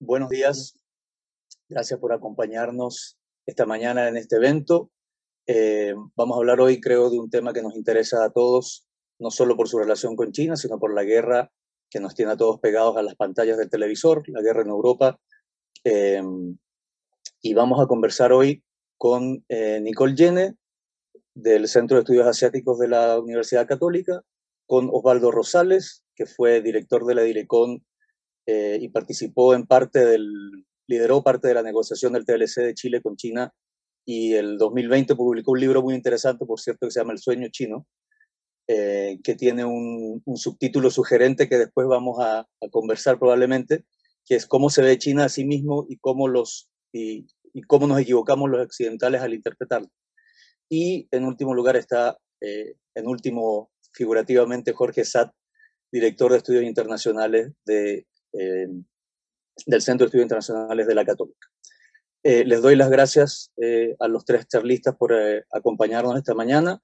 Buenos días, gracias por acompañarnos esta mañana en este evento. Vamos a hablar hoy, creo, de un tema que nos interesa a todos, no solo por su relación con China, sino por la guerra que nos tiene a todos pegados a las pantallas del televisor, la guerra en Europa. Y vamos a conversar hoy con Nicole Yene, del Centro de Estudios Asiáticos de la Universidad Católica, con Osvaldo Rosales, que fue director de la Direcon y participó lideró parte de la negociación del TLC de Chile con China, y el 2020 publicó un libro muy interesante, por cierto, que se llama El sueño chino, que tiene un subtítulo sugerente que después vamos a conversar probablemente, que es cómo se ve China a sí mismo y cómo nos equivocamos los occidentales al interpretarlo. Y en último lugar está, figurativamente, Jorge Satt, director de Estudios Internacionales del Centro de Estudios Internacionales de la Católica. Les doy las gracias a los tres charlistas por acompañarnos esta mañana,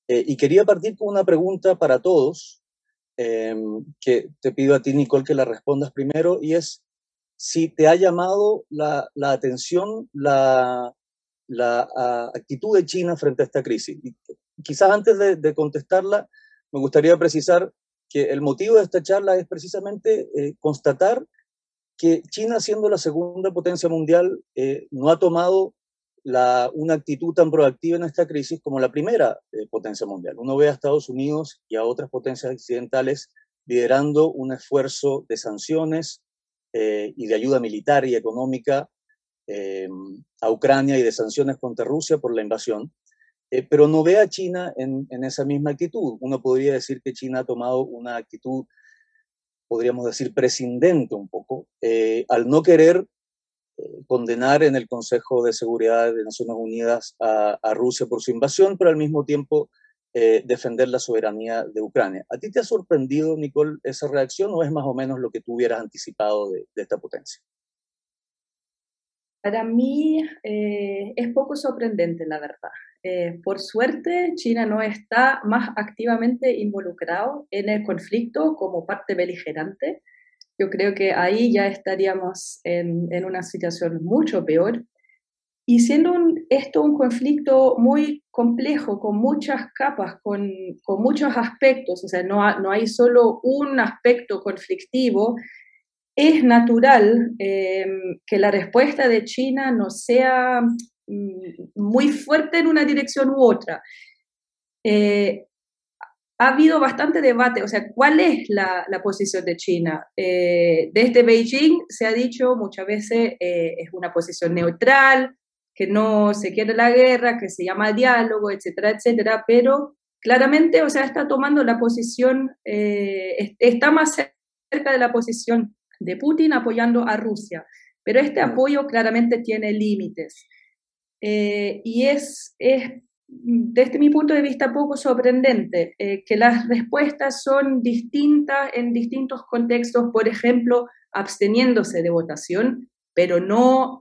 y quería partir con una pregunta para todos, que te pido a ti, Nicole, que la respondas primero, y es si te ha llamado la atención la actitud de China frente a esta crisis. Y quizás antes de contestarla, me gustaría precisar que el motivo de esta charla es precisamente constatar que China, siendo la segunda potencia mundial, no ha tomado una actitud tan proactiva en esta crisis como la primera potencia mundial. Uno ve a Estados Unidos y a otras potencias occidentales liderando un esfuerzo de sanciones y de ayuda militar y económica a Ucrania, y de sanciones contra Rusia por la invasión, pero no ve a China en esa misma actitud. Uno podría decir que China ha tomado una actitud, podríamos decir, prescindente un poco, al no querer condenar en el Consejo de Seguridad de Naciones Unidas a Rusia por su invasión, pero al mismo tiempo defender la soberanía de Ucrania. ¿A ti te ha sorprendido, Nicole, esa reacción, o es más o menos lo que tú hubieras anticipado de esta potencia? Para mí es poco sorprendente, la verdad. Por suerte, China no está más activamente involucrado en el conflicto como parte beligerante. Yo creo que ahí ya estaríamos en una situación mucho peor. Y siendo esto un conflicto muy complejo, con muchas capas, con muchos aspectos, o sea, no hay solo un aspecto conflictivo, es natural que la respuesta de China no sea muy fuerte en una dirección u otra. Ha habido bastante debate, o sea, ¿cuál es la posición de China? Desde Beijing se ha dicho muchas veces es una posición neutral, que no se quiere la guerra, que se llama diálogo, etcétera, etcétera, pero claramente, o sea, está tomando la posición, está más cerca de la posición de Putin apoyando a Rusia, pero este apoyo claramente tiene límites. Y desde mi punto de vista, poco sorprendente que las respuestas son distintas en distintos contextos, por ejemplo, absteniéndose de votación, pero no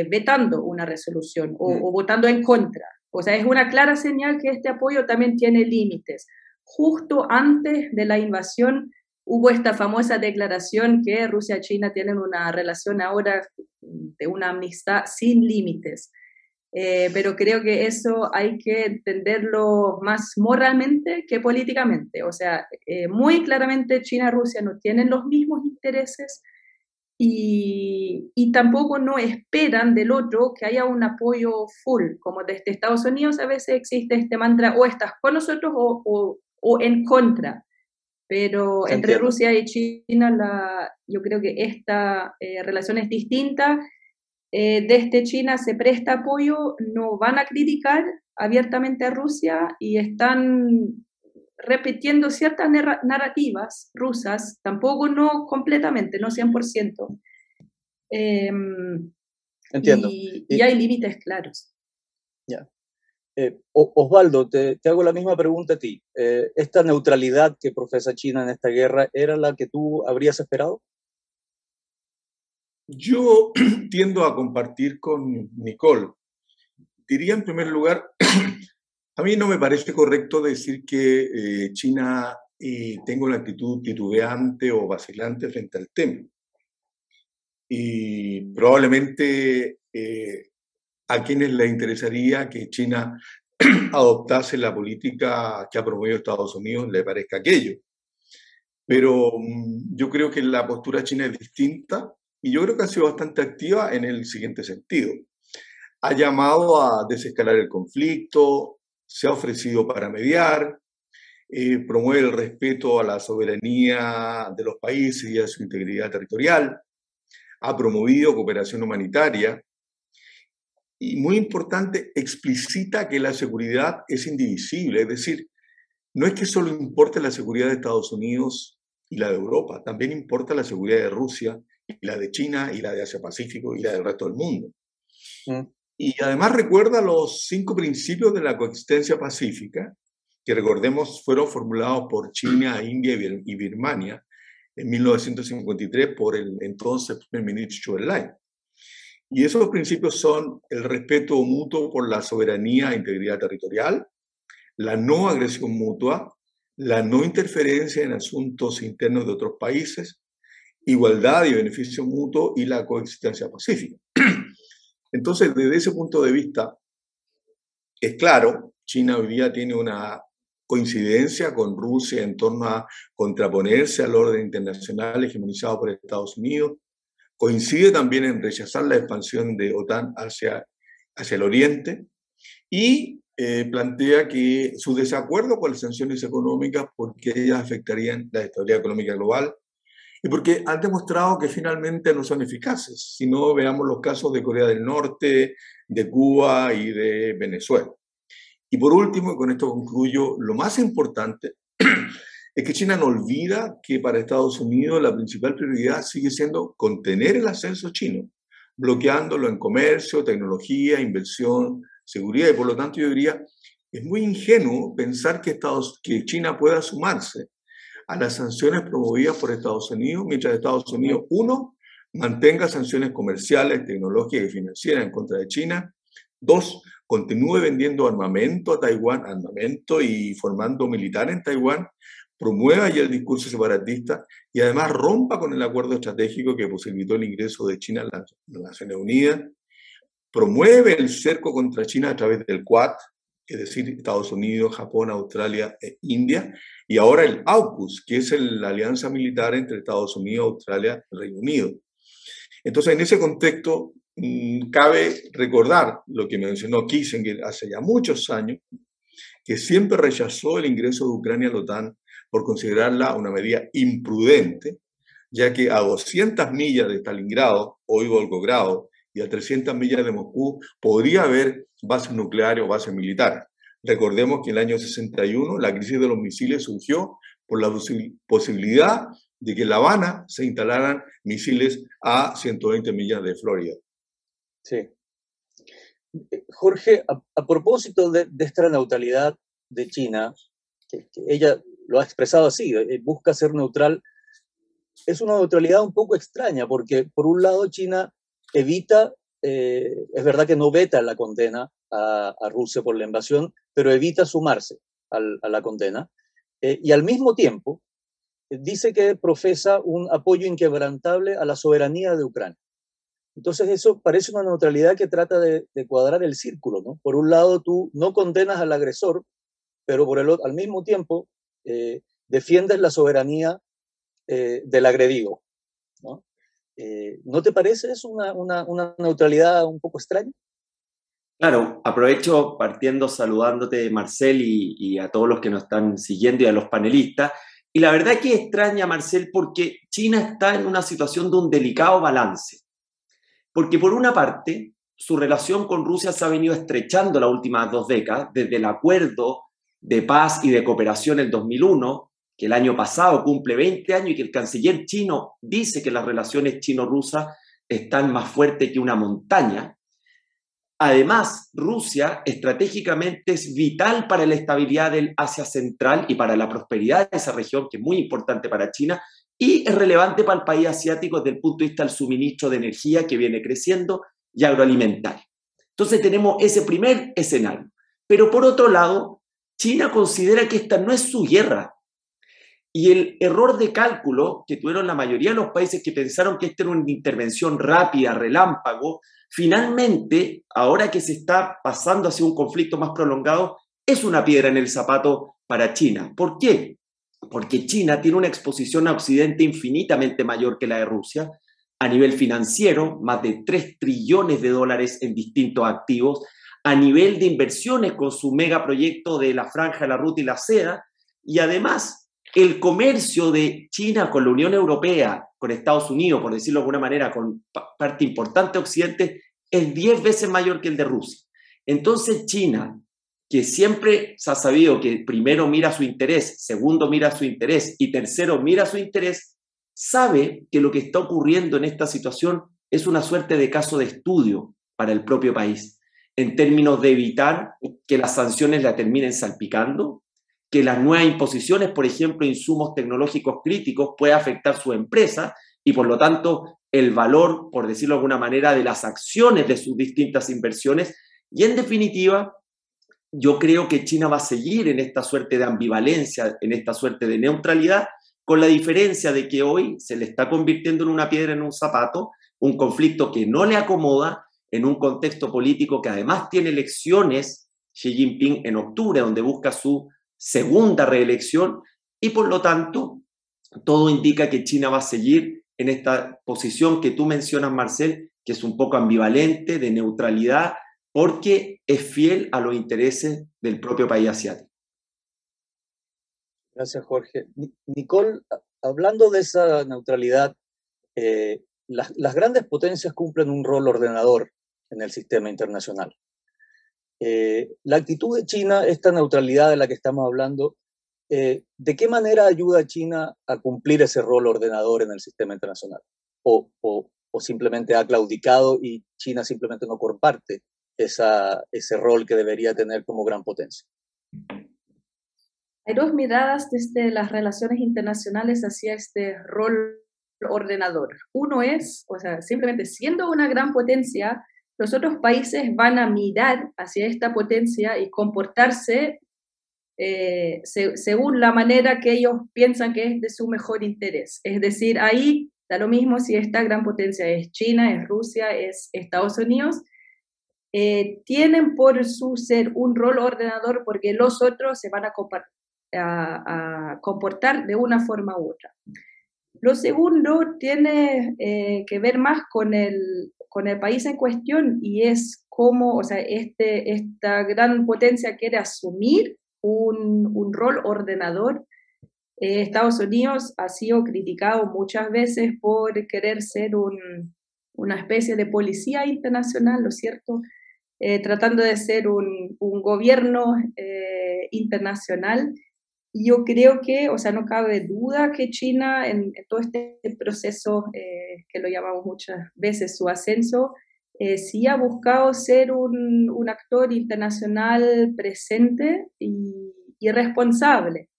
vetando una resolución o votando en contra. O sea, es una clara señal que este apoyo también tiene límites. Justo antes de la invasión hubo esta famosa declaración que Rusia y China tienen una relación ahora de una amistad sin límites. Pero creo que eso hay que entenderlo más moralmente que políticamente. O sea, muy claramente China y Rusia no tienen los mismos intereses y tampoco no esperan del otro que haya un apoyo full, como desde Estados Unidos a veces existe este mantra, o estás con nosotros o en contra. Pero entre Rusia y China yo creo que esta relación es distinta. Desde China se presta apoyo, no van a criticar abiertamente a Rusia y están repitiendo ciertas narrativas rusas, tampoco no completamente, no 100%. Entiendo. Y hay límites claros. Ya. Osvaldo, te hago la misma pregunta a ti. ¿Esta neutralidad que profesa China en esta guerra era la que tú habrías esperado? Yo tiendo a compartir con Nicole. Diría en primer lugar, a mí no me parece correcto decir que China tenga una actitud titubeante o vacilante frente al tema. y probablemente a quienes les interesaría que China adoptase la política que ha promovido Estados Unidos le parezca aquello. Pero yo creo que la postura china es distinta y yo creo que ha sido bastante activa en el siguiente sentido. Ha llamado a desescalar el conflicto, se ha ofrecido para mediar, promueve el respeto a la soberanía de los países y a su integridad territorial, ha promovido cooperación humanitaria y, muy importante, explicita que la seguridad es indivisible, es decir, no es que solo importe la seguridad de Estados Unidos y la de Europa, también importa la seguridad de Rusia y la de China y la de Asia-Pacífico y la del resto del mundo. Y además recuerda los 5 principios de la coexistencia pacífica, que recordemos fueron formulados por China, India y Birmania en 1953 por el entonces primer ministro Zhou Enlai. Y esos principios son el respeto mutuo por la soberanía e integridad territorial, la no agresión mutua, la no interferencia en asuntos internos de otros países, igualdad y beneficio mutuo y la coexistencia pacífica. Entonces, desde ese punto de vista, es claro, China hoy día tiene una coincidencia con Rusia en torno a contraponerse al orden internacional hegemonizado por Estados Unidos, coincide también en rechazar la expansión de OTAN hacia el oriente y plantea que su desacuerdo con las sanciones económicas porque ellas afectarían la estabilidad económica global y porque han demostrado que finalmente no son eficaces. Si no, veamos los casos de Corea del Norte, de Cuba y de Venezuela. Y por último, y con esto concluyo, lo más importante es que China no olvida que para Estados Unidos la principal prioridad sigue siendo contener el ascenso chino, bloqueándolo en comercio, tecnología, inversión, seguridad, y por lo tanto yo diría, es muy ingenuo pensar que China pueda sumarse a las sanciones promovidas por Estados Unidos, mientras Estados Unidos, 1, mantenga sanciones comerciales, tecnológicas y financieras en contra de China, 2, continúe vendiendo armamento a Taiwán, armamento y formando militar en Taiwán, promueva ya el discurso separatista y además rompa con el acuerdo estratégico que posibilitó el ingreso de China a las Naciones Unidas, promueve el cerco contra China a través del Quad, es decir, Estados Unidos, Japón, Australia e India, y ahora el AUKUS, que es la alianza militar entre Estados Unidos, Australia y Reino Unido. Entonces, en ese contexto, cabe recordar lo que mencionó Kissinger hace ya muchos años, que siempre rechazó el ingreso de Ucrania a la OTAN por considerarla una medida imprudente, ya que a 200 millas de Stalingrado, hoy Volgogrado, y a 300 millas de Moscú podría haber bases nucleares o bases militares. Recordemos que en el año 61 la crisis de los misiles surgió por la posibilidad de que en La Habana se instalaran misiles a 120 millas de Florida. Sí. Jorge, a propósito de esta neutralidad de China, que ella lo ha expresado así, busca ser neutral, es una neutralidad un poco extraña porque por un lado China evita, es verdad que no veta la condena a Rusia por la invasión, pero evita sumarse a la condena, y al mismo tiempo dice que profesa un apoyo inquebrantable a la soberanía de Ucrania. Entonces eso parece una neutralidad que trata de cuadrar el círculo, ¿no? Por un lado tú no condenas al agresor, pero al mismo tiempo defiendes la soberanía del agredido, ¿no? ¿No te parece eso una neutralidad un poco extraña? Claro, aprovecho partiendo saludándote, Marcel, y a todos los que nos están siguiendo y a los panelistas. Y la verdad que es extraña, Marcel, porque China está en una situación de un delicado balance. Porque por una parte, su relación con Rusia se ha venido estrechando las últimas 2 décadas, desde el acuerdo de paz y de cooperación en 2001, que el año pasado cumple 20 años y que el canciller chino dice que las relaciones chino-rusas están más fuertes que una montaña. Además, Rusia estratégicamente es vital para la estabilidad del Asia Central y para la prosperidad de esa región, que es muy importante para China, y es relevante para el país asiático desde el punto de vista del suministro de energía que viene creciendo y agroalimentario. Entonces tenemos ese primer escenario. Pero por otro lado, China considera que esta no es su guerra. Y el error de cálculo que tuvieron la mayoría de los países que pensaron que esta era una intervención rápida, relámpago, finalmente, ahora que se está pasando hacia un conflicto más prolongado, es una piedra en el zapato para China. ¿Por qué? Porque China tiene una exposición a Occidente infinitamente mayor que la de Rusia, a nivel financiero, más de 3 trillones de dólares en distintos activos, a nivel de inversiones con su megaproyecto de la Franja, la Ruta y la Seda, y además el comercio de China con la Unión Europea, con Estados Unidos, por decirlo de alguna manera, con parte importante de Occidente, es 10 veces mayor que el de Rusia. Entonces China, que siempre se ha sabido que primero mira su interés, segundo mira su interés y tercero mira su interés, sabe que lo que está ocurriendo en esta situación es una suerte de caso de estudio para el propio país, en términos de evitar que las sanciones la terminen salpicando, que las nuevas imposiciones, por ejemplo, insumos tecnológicos críticos, pueda afectar su empresa y, por lo tanto, el valor, por decirlo de alguna manera, de las acciones de sus distintas inversiones. Y, en definitiva, yo creo que China va a seguir en esta suerte de ambivalencia, en esta suerte de neutralidad, con la diferencia de que hoy se le está convirtiendo en una piedra en un zapato, un conflicto que no le acomoda en un contexto político que además tiene elecciones, Xi Jinping en octubre, donde busca su segunda reelección, y por lo tanto todo indica que China va a seguir en esta posición que tú mencionas, Marcel, que es un poco ambivalente, de neutralidad, porque es fiel a los intereses del propio país asiático. Gracias, Jorge. Nicole, hablando de esa neutralidad, las grandes potencias cumplen un rol ordenador en el sistema internacional. La actitud de China, esta neutralidad de la que estamos hablando, ¿de qué manera ayuda a China a cumplir ese rol ordenador en el sistema internacional? ¿O simplemente ha claudicado y China simplemente no comparte ese rol que debería tener como gran potencia? Hay dos miradas desde las relaciones internacionales hacia este rol ordenador. Uno es, o sea, simplemente siendo una gran potencia, los otros países van a mirar hacia esta potencia y comportarse según la manera que ellos piensan que es de su mejor interés. Es decir, ahí da lo mismo si esta gran potencia es China, es Rusia, es Estados Unidos, tienen por su ser un rol ordenador porque los otros se van a comportar de una forma u otra. Lo segundo tiene que ver más con el país en cuestión y es cómo, o sea, esta gran potencia quiere asumir un rol ordenador. Estados Unidos ha sido criticado muchas veces por querer ser una especie de policía internacional, ¿no es cierto? Tratando de ser un gobierno internacional. Yo creo que, o sea, no cabe duda que China en todo este proceso, que lo llamamos muchas veces su ascenso, sí ha buscado ser un actor internacional presente y responsable.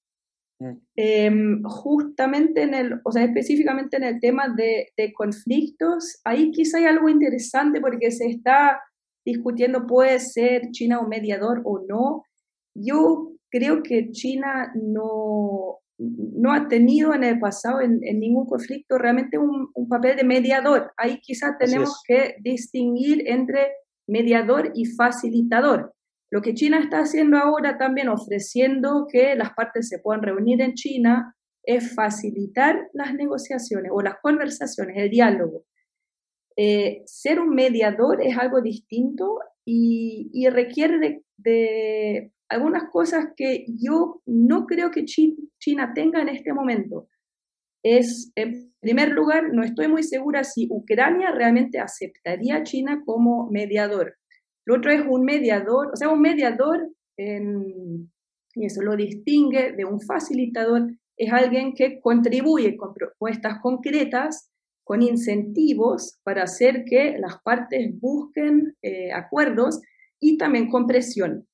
Justamente o sea, específicamente en el tema de conflictos, ahí quizá hay algo interesante porque se está discutiendo, ¿puede ser China un mediador o no? Yo creo que China no ha tenido en el pasado, en ningún conflicto, realmente un papel de mediador. Ahí quizás tenemos que distinguir entre mediador y facilitador. Lo que China está haciendo ahora también, ofreciendo que las partes se puedan reunir en China, es facilitar las negociaciones o las conversaciones, el diálogo. Ser un mediador es algo distinto y requiere de algunas cosas que yo no creo que China tenga en este momento. En primer lugar, no estoy muy segura si Ucrania realmente aceptaría a China como mediador. Lo otro es un mediador, o sea, un mediador, y eso lo distingue de un facilitador, es alguien que contribuye con propuestas concretas, con incentivos para hacer que las partes busquen acuerdos y también con presión.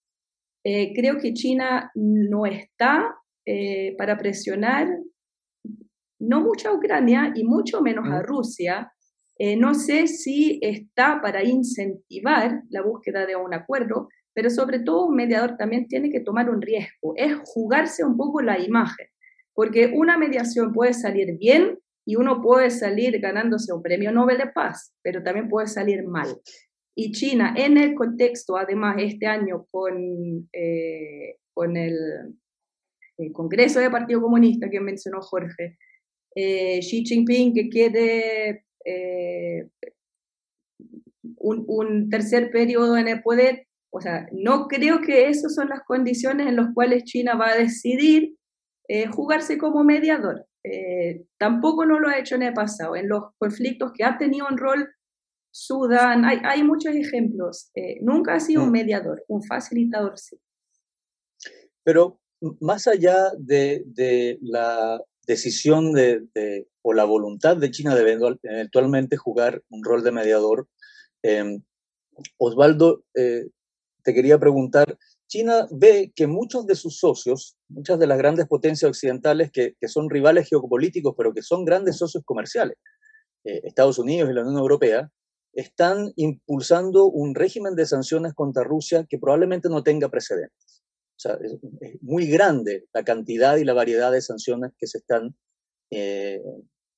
Creo que China no está para presionar, no mucho a Ucrania y mucho menos a Rusia. No sé si está para incentivar la búsqueda de un acuerdo, pero sobre todo un mediador también tiene que tomar un riesgo, es jugarse un poco la imagen. porque una mediación puede salir bien y uno puede salir ganándose un premio Nobel de Paz, pero también puede salir mal. Y China, en el contexto, además, este año con el Congreso del Partido Comunista que mencionó Jorge, Xi Jinping que quede un tercer periodo en el poder, o sea, no creo que esas son las condiciones en las cuales China va a decidir jugarse como mediador. Tampoco no lo ha hecho en el pasado. En los conflictos que ha tenido un rol Sudán, hay muchos ejemplos. Nunca ha sido un mediador, un facilitador, sí. Pero más allá de la decisión o la voluntad de China de eventualmente jugar un rol de mediador, Osvaldo, te quería preguntar, China ve que muchos de sus socios, muchas de las grandes potencias occidentales que son rivales geopolíticos, pero que son grandes socios comerciales, Estados Unidos y la Unión Europea, están impulsando un régimen de sanciones contra Rusia que probablemente no tenga precedentes. O sea, es muy grande la cantidad y la variedad de sanciones que se están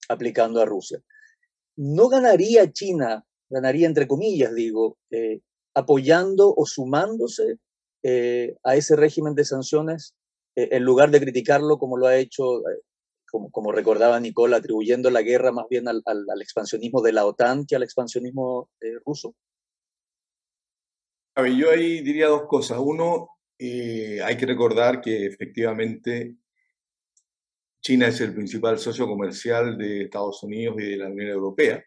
aplicando a Rusia. ¿No ganaría China, ganaría entre comillas, digo, apoyando o sumándose a ese régimen de sanciones en lugar de criticarlo como lo ha hecho, como recordaba Nicole, atribuyendo la guerra más bien al expansionismo de la OTAN que al expansionismo ruso? A ver, yo ahí diría dos cosas. Uno, hay que recordar que efectivamente China es el principal socio comercial de Estados Unidos y de la Unión Europea.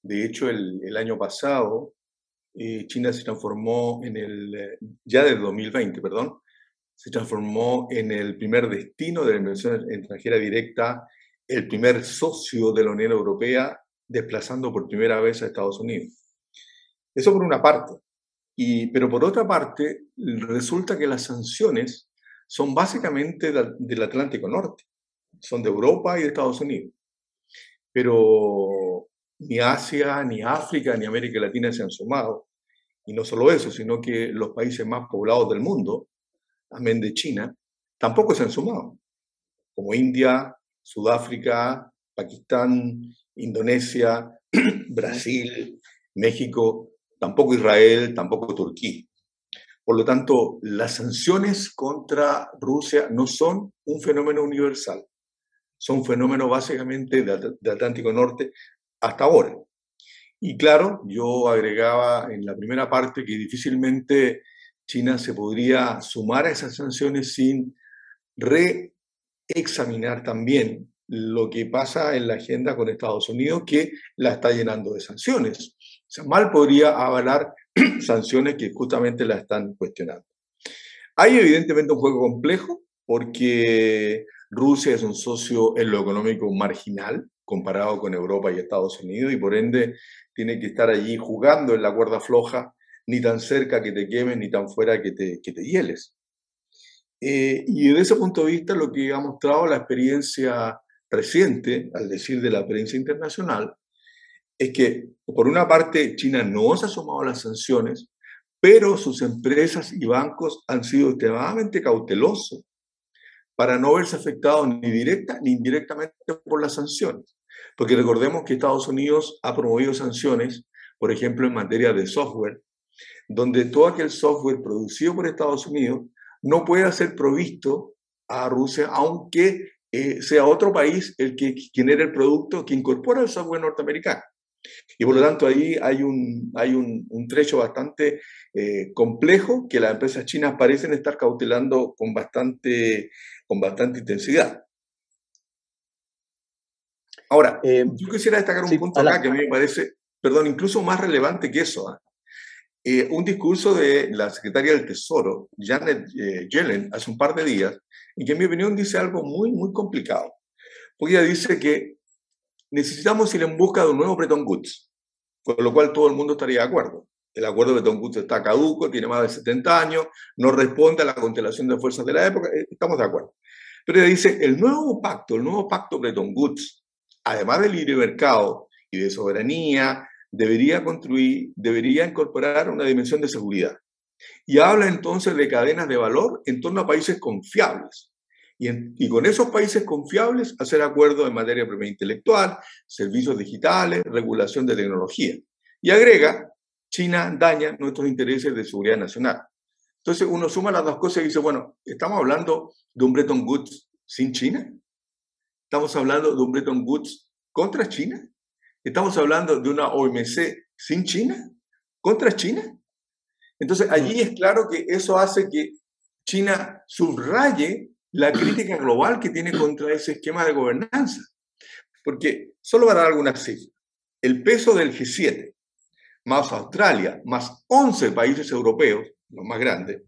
De hecho, el año pasado, China se transformó ya del 2020, perdón, se transformó en el primer destino de la inversión extranjera directa, el primer socio de la Unión Europea, desplazando por primera vez a Estados Unidos. Eso por una parte. Pero por otra parte, resulta que las sanciones son básicamente del Atlántico Norte, son de Europa y de Estados Unidos. Pero ni Asia, ni África, ni América Latina se han sumado. Y no solo eso, sino que los países más poblados del mundo, amén de China, tampoco se han sumado, como India, Sudáfrica, Pakistán, Indonesia, Brasil, México, tampoco Israel, tampoco Turquía. Por lo tanto, las sanciones contra Rusia no son un fenómeno universal, son un fenómeno básicamente de Atlántico Norte hasta ahora. Y claro, yo agregaba en la primera parte que difícilmente China se podría sumar a esas sanciones sin reexaminar también lo que pasa en la agenda con Estados Unidos, que la está llenando de sanciones. O sea, mal podría avalar sanciones que justamente la están cuestionando. Hay evidentemente un juego complejo porque Rusia es un socio en lo económico marginal comparado con Europa y Estados Unidos y por ende tiene que estar allí jugando en la cuerda floja, ni tan cerca que te quemes, ni tan fuera que te hieles. Y desde ese punto de vista lo que ha mostrado la experiencia reciente, al decir de la prensa internacional, es que, por una parte, China no se ha sumado a las sanciones, pero sus empresas y bancos han sido extremadamente cautelosos para no verse afectados ni directa ni indirectamente por las sanciones. Porque recordemos que Estados Unidos ha promovido sanciones, por ejemplo, en materia de software, donde todo aquel software producido por Estados Unidos no puede ser provisto a Rusia, aunque sea otro país el que genere el producto que incorpora el software norteamericano. Y por lo tanto ahí hay un trecho bastante complejo que las empresas chinas parecen estar cautelando con bastante intensidad. Ahora, yo quisiera destacar un punto acá que a mí me parece, incluso más relevante que eso. Un discurso de la secretaria del Tesoro, Janet Yellen, hace un par de días, y que en mi opinión dice algo muy, muy complicado. Porque ella dice que necesitamos ir en busca de un nuevo Bretton Woods, con lo cual todo el mundo estaría de acuerdo. El acuerdo de Bretton Woods está caduco, tiene más de 70 años, no responde a la constelación de fuerzas de la época, estamos de acuerdo. Pero ella dice, el nuevo pacto Bretton Woods, además del libre mercado y de soberanía, debería incorporar una dimensión de seguridad. Y habla entonces de cadenas de valor en torno a países confiables. y con esos países confiables hacer acuerdos en materia de propiedad intelectual, servicios digitales, regulación de tecnología. Y agrega, China daña nuestros intereses de seguridad nacional. Entonces uno suma las dos cosas y dice, bueno, ¿estamos hablando de un Bretton Woods sin China? ¿Estamos hablando de un Bretton Woods contra China? ¿Estamos hablando de una OMC sin China? ¿Contra China? Entonces allí es claro que eso hace que China subraye la crítica global que tiene contra ese esquema de gobernanza. Porque, solo para dar algunas cifras, el peso del G7, más Australia, más 11 países europeos, los más grandes,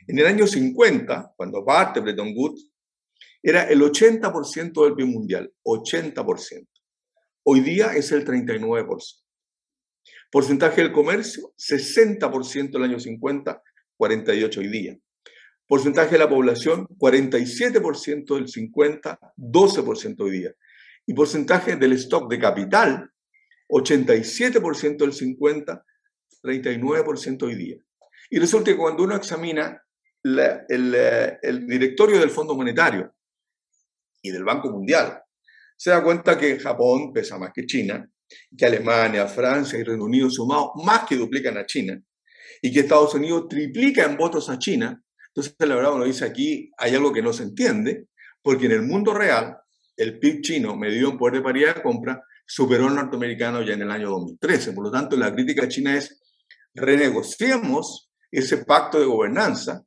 en el año 50, cuando parte Bretton Woods, era el 80% del PIB mundial, 80%. Hoy día es el 39%. Porcentaje del comercio, 60% el año 50, 48% hoy día. Porcentaje de la población, 47% del 50, 12% hoy día. Y porcentaje del stock de capital, 87% del 50, 39% hoy día. Y resulta que cuando uno examina el directorio del Fondo Monetario y del Banco Mundial, se da cuenta que Japón pesa más que China, que Alemania, Francia y Reino Unido sumados más que duplican a China, y que Estados Unidos triplica en votos a China. Entonces, la verdad, uno dice aquí hay algo que no se entiende, porque en el mundo real, el PIB chino medido en poder de paridad de compra superó al norteamericano ya en el año 2013. Por lo tanto, la crítica a China es renegociemos ese pacto de gobernanza.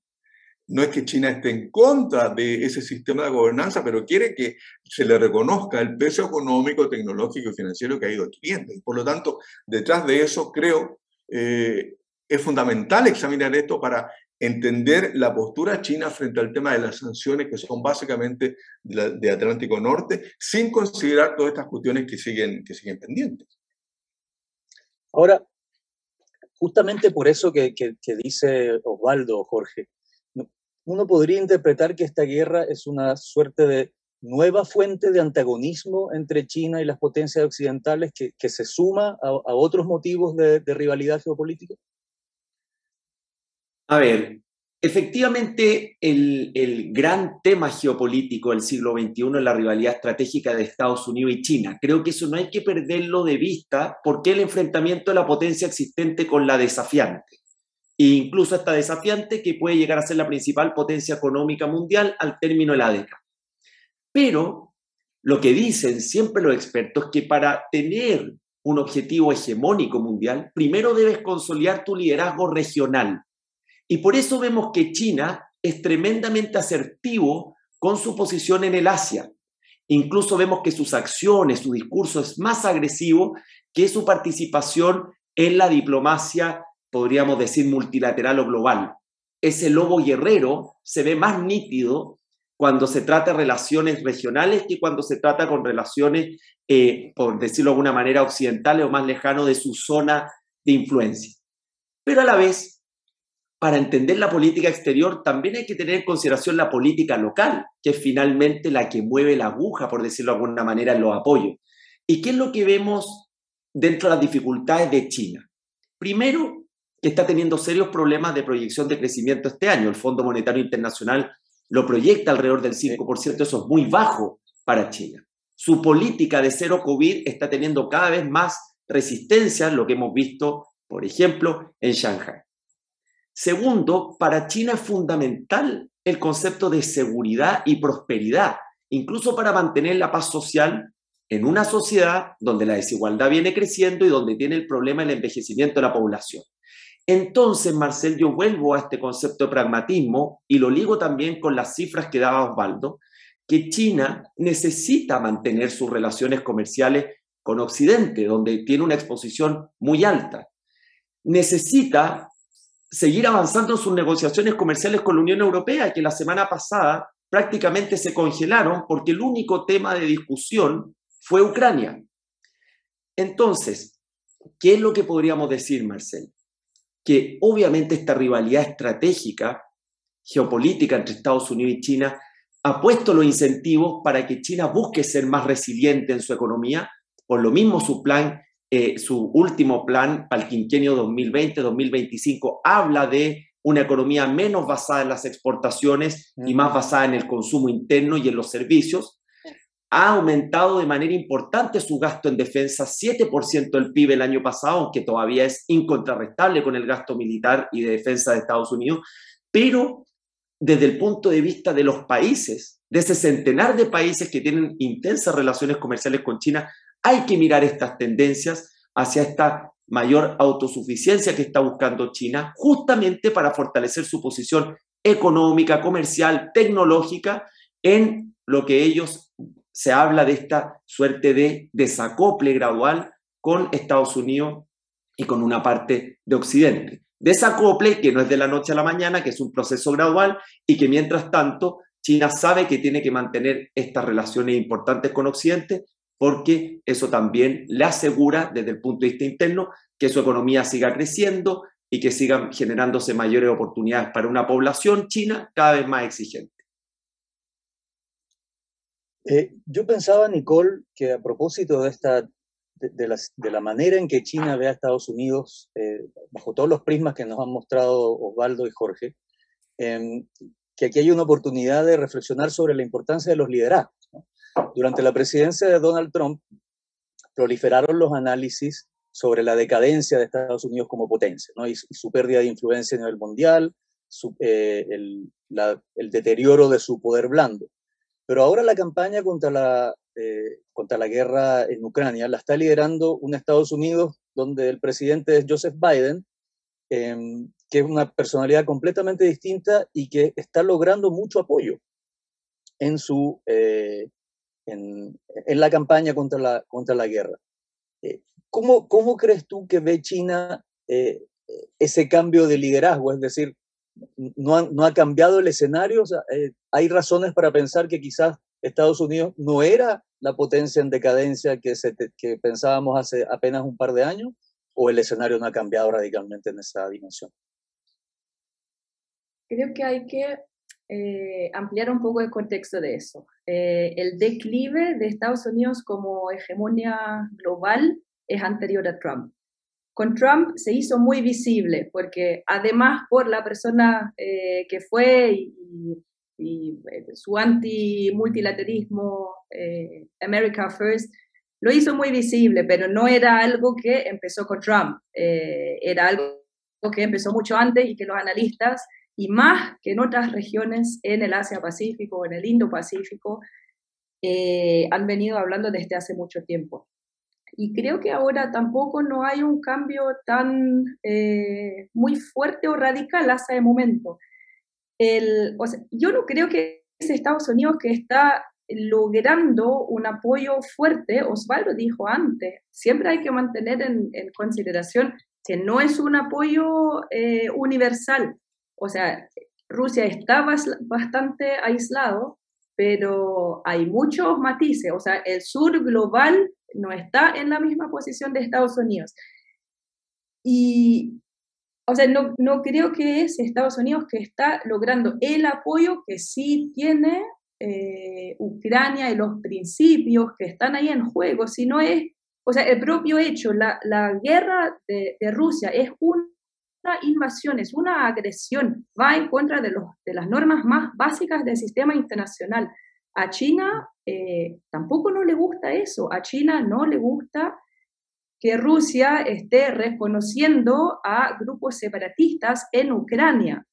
No es que China esté en contra de ese sistema de gobernanza, pero quiere que se le reconozca el peso económico, tecnológico y financiero que ha ido adquiriendo. Y por lo tanto, detrás de eso, creo, es fundamental examinar esto para entender la postura china frente al tema de las sanciones que son básicamente de Atlántico Norte, sin considerar todas estas cuestiones que siguen pendientes. Ahora, justamente por eso que dice Osvaldo, Jorge, uno podría interpretar que esta guerra es una suerte de nueva fuente de antagonismo entre China y las potencias occidentales que se suma a otros motivos de rivalidad geopolítica. A ver, efectivamente el gran tema geopolítico del siglo XXI es la rivalidad estratégica de Estados Unidos y China. Creo que eso no hay que perderlo de vista porque el enfrentamiento de la potencia existente con la desafiante. E incluso esta desafiante que puede llegar a ser la principal potencia económica mundial al término de la década. Pero lo que dicen siempre los expertos es que para tener un objetivo hegemónico mundial, primero debes consolidar tu liderazgo regional. Y por eso vemos que China es tremendamente asertivo con su posición en el Asia. Incluso vemos que sus acciones, su discurso es más agresivo que su participación en la diplomacia, podríamos decir, multilateral o global. Ese lobo guerrero se ve más nítido cuando se trata de relaciones regionales que cuando se trata con relaciones, por decirlo de alguna manera, occidentales o más lejanos de su zona de influencia. Pero a la vez, para entender la política exterior también hay que tener en consideración la política local, que es finalmente la que mueve la aguja, por decirlo de alguna manera, en los apoyos. ¿Y qué es lo que vemos dentro de las dificultades de China? Primero, que está teniendo serios problemas de proyección de crecimiento este año. El Fondo Monetario Internacional lo proyecta alrededor del 5%, eso es muy bajo para China. Su política de cero COVID está teniendo cada vez más resistencia, lo que hemos visto, por ejemplo, en Shanghái. Segundo, para China es fundamental el concepto de seguridad y prosperidad, incluso para mantener la paz social en una sociedad donde la desigualdad viene creciendo y donde tiene el problema del envejecimiento de la población. Entonces, Marcel, yo vuelvo a este concepto de pragmatismo y lo ligo también con las cifras que daba Osvaldo, que China necesita mantener sus relaciones comerciales con Occidente, donde tiene una exposición muy alta. Necesita seguir avanzando en sus negociaciones comerciales con la Unión Europea, que la semana pasada prácticamente se congelaron porque el único tema de discusión fue Ucrania. Entonces, ¿qué es lo que podríamos decir, Marcel? Que obviamente esta rivalidad estratégica, geopolítica entre Estados Unidos y China ha puesto los incentivos para que China busque ser más resiliente en su economía. Por lo mismo su último plan para el quinquenio 2020-2025 habla de una economía menos basada en las exportaciones y más basada en el consumo interno y en los servicios. Ha aumentado de manera importante su gasto en defensa, 7% del PIB el año pasado, aunque todavía es incontrarrestable con el gasto militar y de defensa de Estados Unidos, pero desde el punto de vista de los países, de ese centenar de países que tienen intensas relaciones comerciales con China, hay que mirar estas tendencias hacia esta mayor autosuficiencia que está buscando China, justamente para fortalecer su posición económica, comercial, tecnológica, en lo que ellos se habla de esta suerte de desacople gradual con Estados Unidos y con una parte de Occidente. Desacople que no es de la noche a la mañana, que es un proceso gradual y que mientras tanto China sabe que tiene que mantener estas relaciones importantes con Occidente, porque eso también le asegura desde el punto de vista interno que su economía siga creciendo y que sigan generándose mayores oportunidades para una población china cada vez más exigente. Yo pensaba, Nicole, que a propósito de la manera en que China ve a Estados Unidos, bajo todos los prismas que nos han mostrado Osvaldo y Jorge, que aquí hay una oportunidad de reflexionar sobre la importancia de los liderazgos, ¿no? Durante la presidencia de Donald Trump proliferaron los análisis sobre la decadencia de Estados Unidos como potencia, ¿no? Y su pérdida de influencia a nivel mundial, el deterioro de su poder blando. Pero ahora la campaña contra la guerra en Ucrania la está liderando un Estados Unidos donde el presidente es Joseph Biden, que es una personalidad completamente distinta y que está logrando mucho apoyo en la campaña contra la guerra. ¿Cómo crees tú que ve China ese cambio de liderazgo? Es decir, ¿no ha cambiado el escenario? O sea, ¿hay razones para pensar que quizás Estados Unidos no era la potencia en decadencia que pensábamos hace apenas un par de años? ¿O el escenario no ha cambiado radicalmente en esa dimensión? Creo que hay que ampliar un poco el contexto de eso. El declive de Estados Unidos como hegemonía global es anterior a Trump. Con Trump se hizo muy visible, porque además por la persona que fue y su anti-multilateralismo, America First, lo hizo muy visible, pero no era algo que empezó con Trump, era algo que empezó mucho antes y que los analistas, y más que en otras regiones en el Asia-Pacífico, en el Indo-Pacífico, han venido hablando desde hace mucho tiempo. Y creo que ahora tampoco no hay un cambio tan muy fuerte o radical hasta el momento. O sea, yo no creo que es Estados Unidos que está logrando un apoyo fuerte. Osvaldo dijo antes, siempre hay que mantener en consideración que no es un apoyo universal. O sea, Rusia está bastante aislado, pero hay muchos matices. O sea, el sur global no está en la misma posición de Estados Unidos. Y, o sea, no creo que es Estados Unidos que está logrando el apoyo que sí tiene Ucrania y los principios que están ahí en juego, sino es, o sea, el propio hecho, la guerra de Rusia es una invasión, es una agresión, va en contra de las normas más básicas del sistema internacional. A China tampoco no le gusta eso, a China no le gusta que Rusia esté reconociendo a grupos separatistas en Ucrania.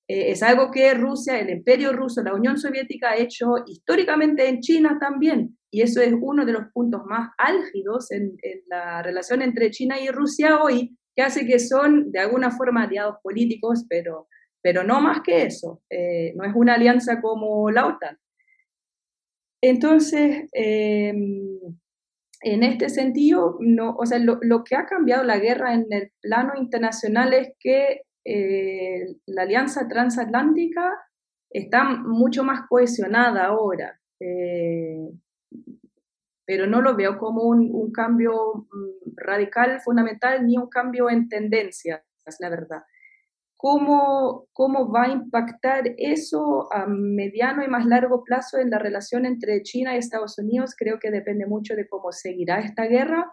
Es algo que Rusia, el Imperio Ruso, la Unión Soviética ha hecho históricamente en China también, y eso es uno de los puntos más álgidos en la relación entre China y Rusia hoy, que hace que son de alguna forma aliados políticos, pero no más que eso, no es una alianza como la OTAN. Entonces, en este sentido, no, o sea, lo que ha cambiado la guerra en el plano internacional es que la alianza transatlántica está mucho más cohesionada ahora, pero no lo veo como un cambio radical, fundamental, ni un cambio en tendencia, es la verdad. ¿Cómo va a impactar eso a mediano y más largo plazo en la relación entre China y Estados Unidos? Creo que depende mucho de cómo seguirá esta guerra.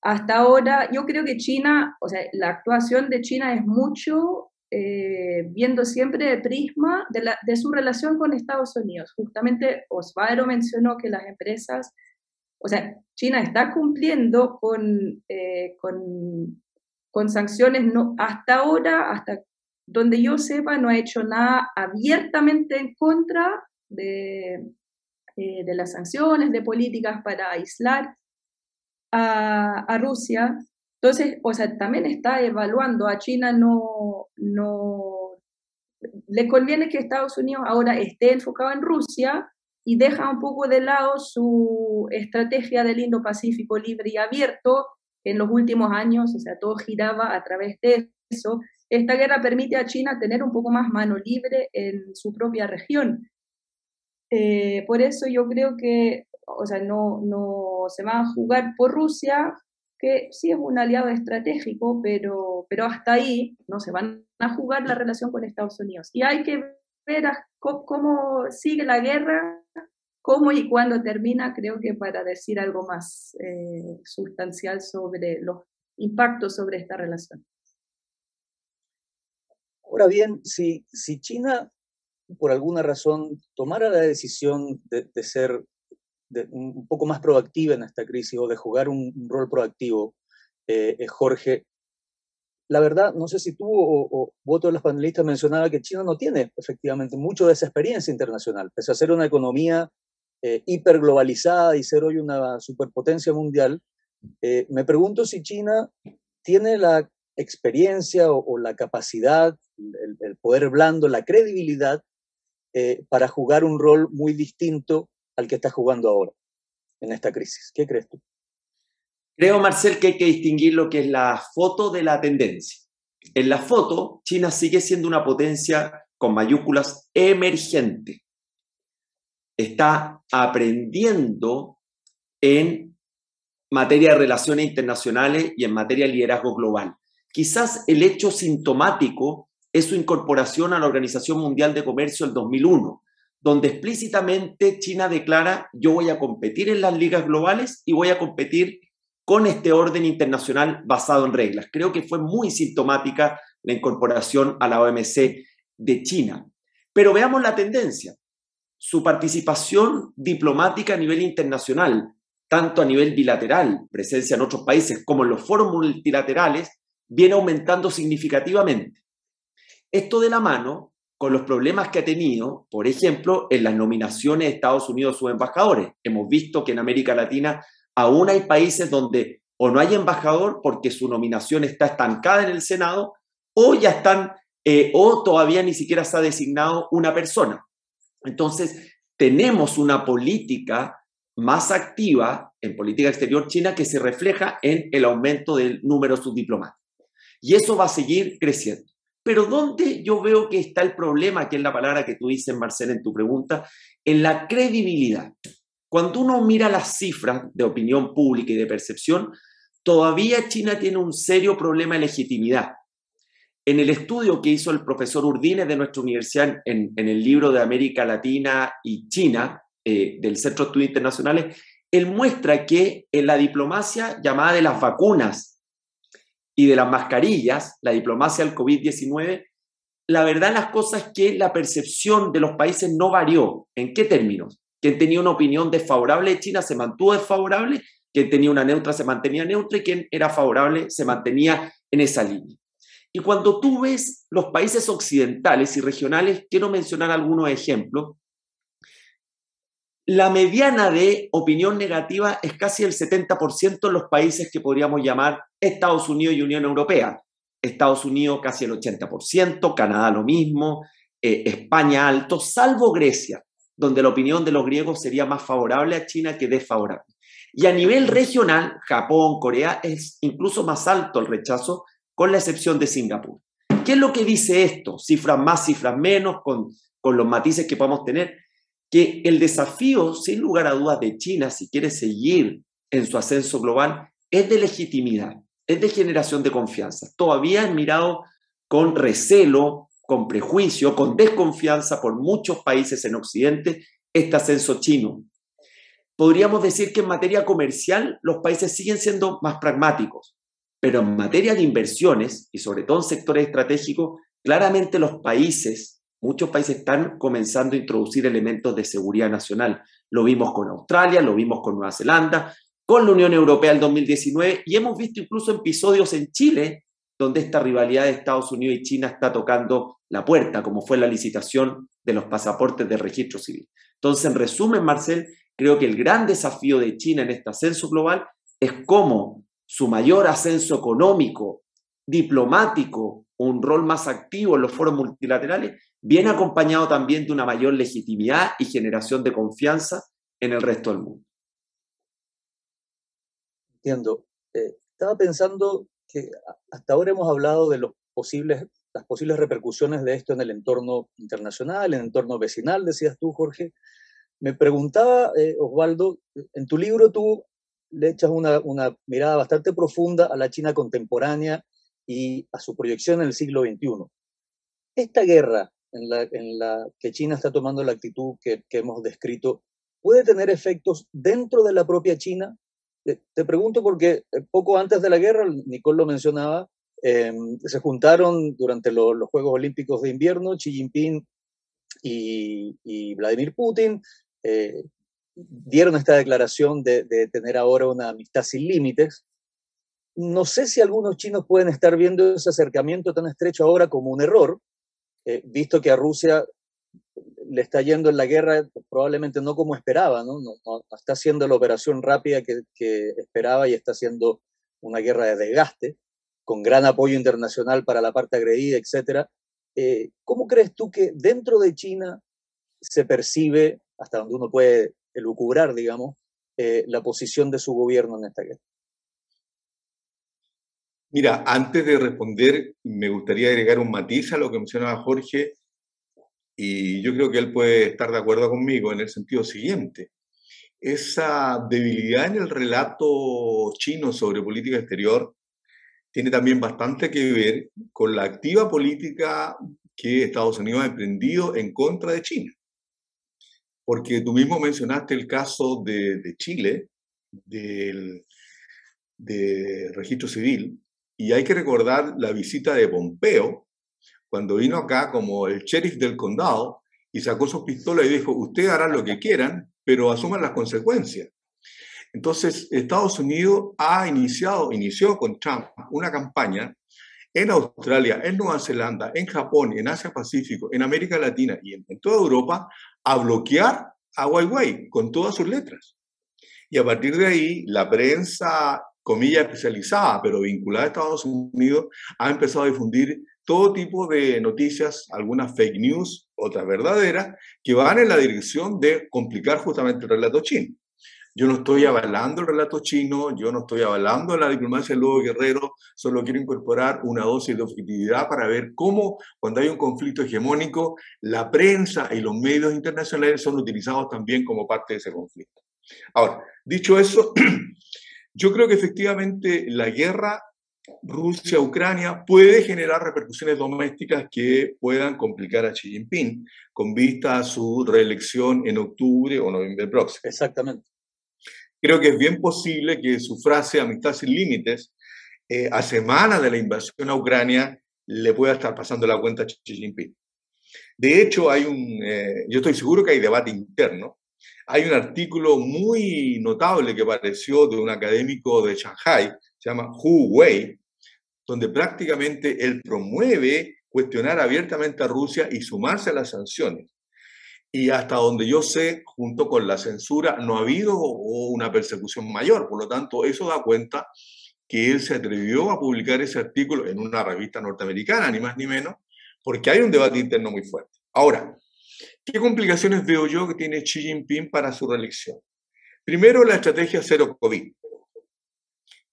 Hasta ahora, yo creo que China, o sea, la actuación de China es mucho viendo siempre el prisma de su relación con Estados Unidos. Justamente Osvaldo mencionó que las empresas, o sea, China está cumpliendo con sanciones, no, hasta ahora, hasta donde yo sepa, no ha hecho nada abiertamente en contra de las sanciones, de políticas para aislar a Rusia. Entonces, o sea, también está evaluando, a China no le conviene que Estados Unidos ahora esté enfocado en Rusia y deja un poco de lado su estrategia del Indo-Pacífico libre y abierto. En los últimos años, o sea, todo giraba a través de eso. Esta guerra permite a China tener un poco más mano libre en su propia región. Por eso yo creo que, o sea, no se va a jugar por Rusia, que sí es un aliado estratégico, pero hasta ahí no se van a jugar la relación con Estados Unidos. Y hay que ver cómo sigue la guerra, cómo y cuándo termina, creo que para decir algo más sustancial sobre los impactos sobre esta relación. Ahora bien, si China, por alguna razón, tomara la decisión de ser un poco más proactiva en esta crisis o de jugar un rol proactivo, Jorge, la verdad, no sé si tú o otro de los panelistas mencionaba que China no tiene efectivamente mucho de esa experiencia internacional, pese a ser una economía hiperglobalizada y ser hoy una superpotencia mundial. Me pregunto si China tiene la experiencia o la capacidad, el poder blando, la credibilidad para jugar un rol muy distinto al que está jugando ahora en esta crisis. ¿Qué crees tú? Creo, Marcel, que hay que distinguir lo que es la foto de la tendencia. En la foto, China sigue siendo una potencia con mayúsculas emergente. Está aprendiendo en materia de relaciones internacionales y en materia de liderazgo global. Quizás el hecho sintomático es su incorporación a la Organización Mundial de Comercio el 2001, donde explícitamente China declara: yo voy a competir en las ligas globales y voy a competir con este orden internacional basado en reglas. Creo que fue muy sintomática la incorporación a la OMC de China. Pero veamos la tendencia. Su participación diplomática a nivel internacional, tanto a nivel bilateral, presencia en otros países, como en los foros multilaterales, viene aumentando significativamente. Esto de la mano con los problemas que ha tenido, por ejemplo, en las nominaciones de Estados Unidos a sus embajadores. Hemos visto que en América Latina aún hay países donde o no hay embajador porque su nominación está estancada en el Senado, o ya están, o todavía ni siquiera se ha designado una persona. Entonces, tenemos una política más activa en política exterior china que se refleja en el aumento del número de sus diplomáticos. Y eso va a seguir creciendo. Pero ¿dónde yo veo que está el problema, que es la palabra que tú dices, Marcela, en tu pregunta? En la credibilidad. Cuando uno mira las cifras de opinión pública y de percepción, todavía China tiene un serio problema de legitimidad. En el estudio que hizo el profesor Urdines de nuestra universidad en el libro de América Latina y China, del Centro de Estudios Internacionales, él muestra que en la diplomacia llamada de las vacunas y de las mascarillas, la diplomacia del COVID-19, la verdad las cosas es que la percepción de los países no varió. ¿En qué términos? Quien tenía una opinión desfavorable de China se mantuvo desfavorable, quien tenía una neutra se mantenía neutra y quien era favorable se mantenía en esa línea. Y cuando tú ves los países occidentales y regionales, quiero mencionar algunos ejemplos. La mediana de opinión negativa es casi el 70% en los países que podríamos llamar Estados Unidos y Unión Europea. Estados Unidos casi el 80%, Canadá lo mismo, España alto, salvo Grecia, donde la opinión de los griegos sería más favorable a China que desfavorable. Y a nivel regional, Japón, Corea, es incluso más alto el rechazo, con la excepción de Singapur. ¿Qué es lo que dice esto? Cifras más, cifras menos, con los matices que podamos tener. Que el desafío, sin lugar a dudas, de China, si quiere seguir en su ascenso global, es de legitimidad, es de generación de confianza. Todavía es mirado con recelo, con prejuicio, con desconfianza por muchos países en Occidente este ascenso chino. Podríamos decir que en materia comercial los países siguen siendo más pragmáticos, pero en materia de inversiones, y sobre todo en sectores estratégicos, Claramente muchos países están comenzando a introducir elementos de seguridad nacional. Lo vimos con Australia, lo vimos con Nueva Zelanda, con la Unión Europea el 2019 y hemos visto incluso episodios en Chile donde esta rivalidad de Estados Unidos y China está tocando la puerta, como fue la licitación de los pasaportes de registro civil. Entonces, en resumen, Marcel, creo que el gran desafío de China en este ascenso global es cómo su mayor ascenso económico, diplomático, un rol más activo en los foros multilaterales, viene acompañado también de una mayor legitimidad y generación de confianza en el resto del mundo. Entiendo. Estaba pensando que hasta ahora hemos hablado de las posibles repercusiones de esto en el entorno internacional, en el entorno vecinal, decías tú, Jorge. Me preguntaba, Osvaldo, en tu libro tú le echas una mirada bastante profunda a la China contemporánea y a su proyección en el siglo XXI. Esta guerra en la que China está tomando la actitud que hemos descrito, ¿puede tener efectos dentro de la propia China? Te pregunto porque poco antes de la guerra, Nicole lo mencionaba, se juntaron durante los Juegos Olímpicos de Invierno Xi Jinping y Vladimir Putin, dieron esta declaración de tener ahora una amistad sin límites. No sé si algunos chinos pueden estar viendo ese acercamiento tan estrecho ahora como un error, visto que a Rusia le está yendo en la guerra probablemente no como esperaba, ¿no? No está haciendo la operación rápida que esperaba y está haciendo una guerra de desgaste, con gran apoyo internacional para la parte agredida, etc. ¿Cómo crees tú que dentro de China se percibe, hasta donde uno puede elucubrar, digamos, la posición de su gobierno en esta guerra? Mira, antes de responder, me gustaría agregar un matiz a lo que mencionaba Jorge, y yo creo que él puede estar de acuerdo conmigo en el sentido siguiente. Esa debilidad en el relato chino sobre política exterior tiene también bastante que ver con la activa política que Estados Unidos ha emprendido en contra de China. Porque tú mismo mencionaste el caso de Chile, de registro civil, y hay que recordar la visita de Pompeo, cuando vino acá como el sheriff del condado y sacó sus pistolas y dijo, ustedes harán lo que quieran, pero asuman las consecuencias. Entonces, Estados Unidos inició con Trump una campaña en Australia, en Nueva Zelanda, en Japón, en Asia Pacífico, en América Latina y en toda Europa a bloquear a Huawei con todas sus letras. Y a partir de ahí, la prensa, comillas, especializada, pero vinculada a Estados Unidos, ha empezado a difundir todo tipo de noticias, algunas fake news, otras verdaderas, que van en la dirección de complicar justamente el relato chino. Yo no estoy avalando el relato chino, yo no estoy avalando la diplomacia del lobo guerrero, solo quiero incorporar una dosis de objetividad para ver cómo, cuando hay un conflicto hegemónico, la prensa y los medios internacionales son utilizados también como parte de ese conflicto. Ahora, dicho eso, yo creo que efectivamente la guerra Rusia-Ucrania puede generar repercusiones domésticas que puedan complicar a Xi Jinping con vista a su reelección en octubre o noviembre próximo. Exactamente. Creo que es bien posible que su frase amistad sin límites, a semanas de la invasión a Ucrania, le pueda estar pasando la cuenta a Xi Jinping. De hecho, yo estoy seguro que hay debate interno. Hay un artículo muy notable que apareció de un académico de Shanghai, se llama Hu Wei, donde prácticamente él promueve cuestionar abiertamente a Rusia y sumarse a las sanciones. Y hasta donde yo sé, junto con la censura, no ha habido una persecución mayor. Por lo tanto, eso da cuenta que él se atrevió a publicar ese artículo en una revista norteamericana, ni más ni menos, porque hay un debate interno muy fuerte. Ahora, ¿qué complicaciones veo yo que tiene Xi Jinping para su reelección? Primero, la estrategia cero COVID,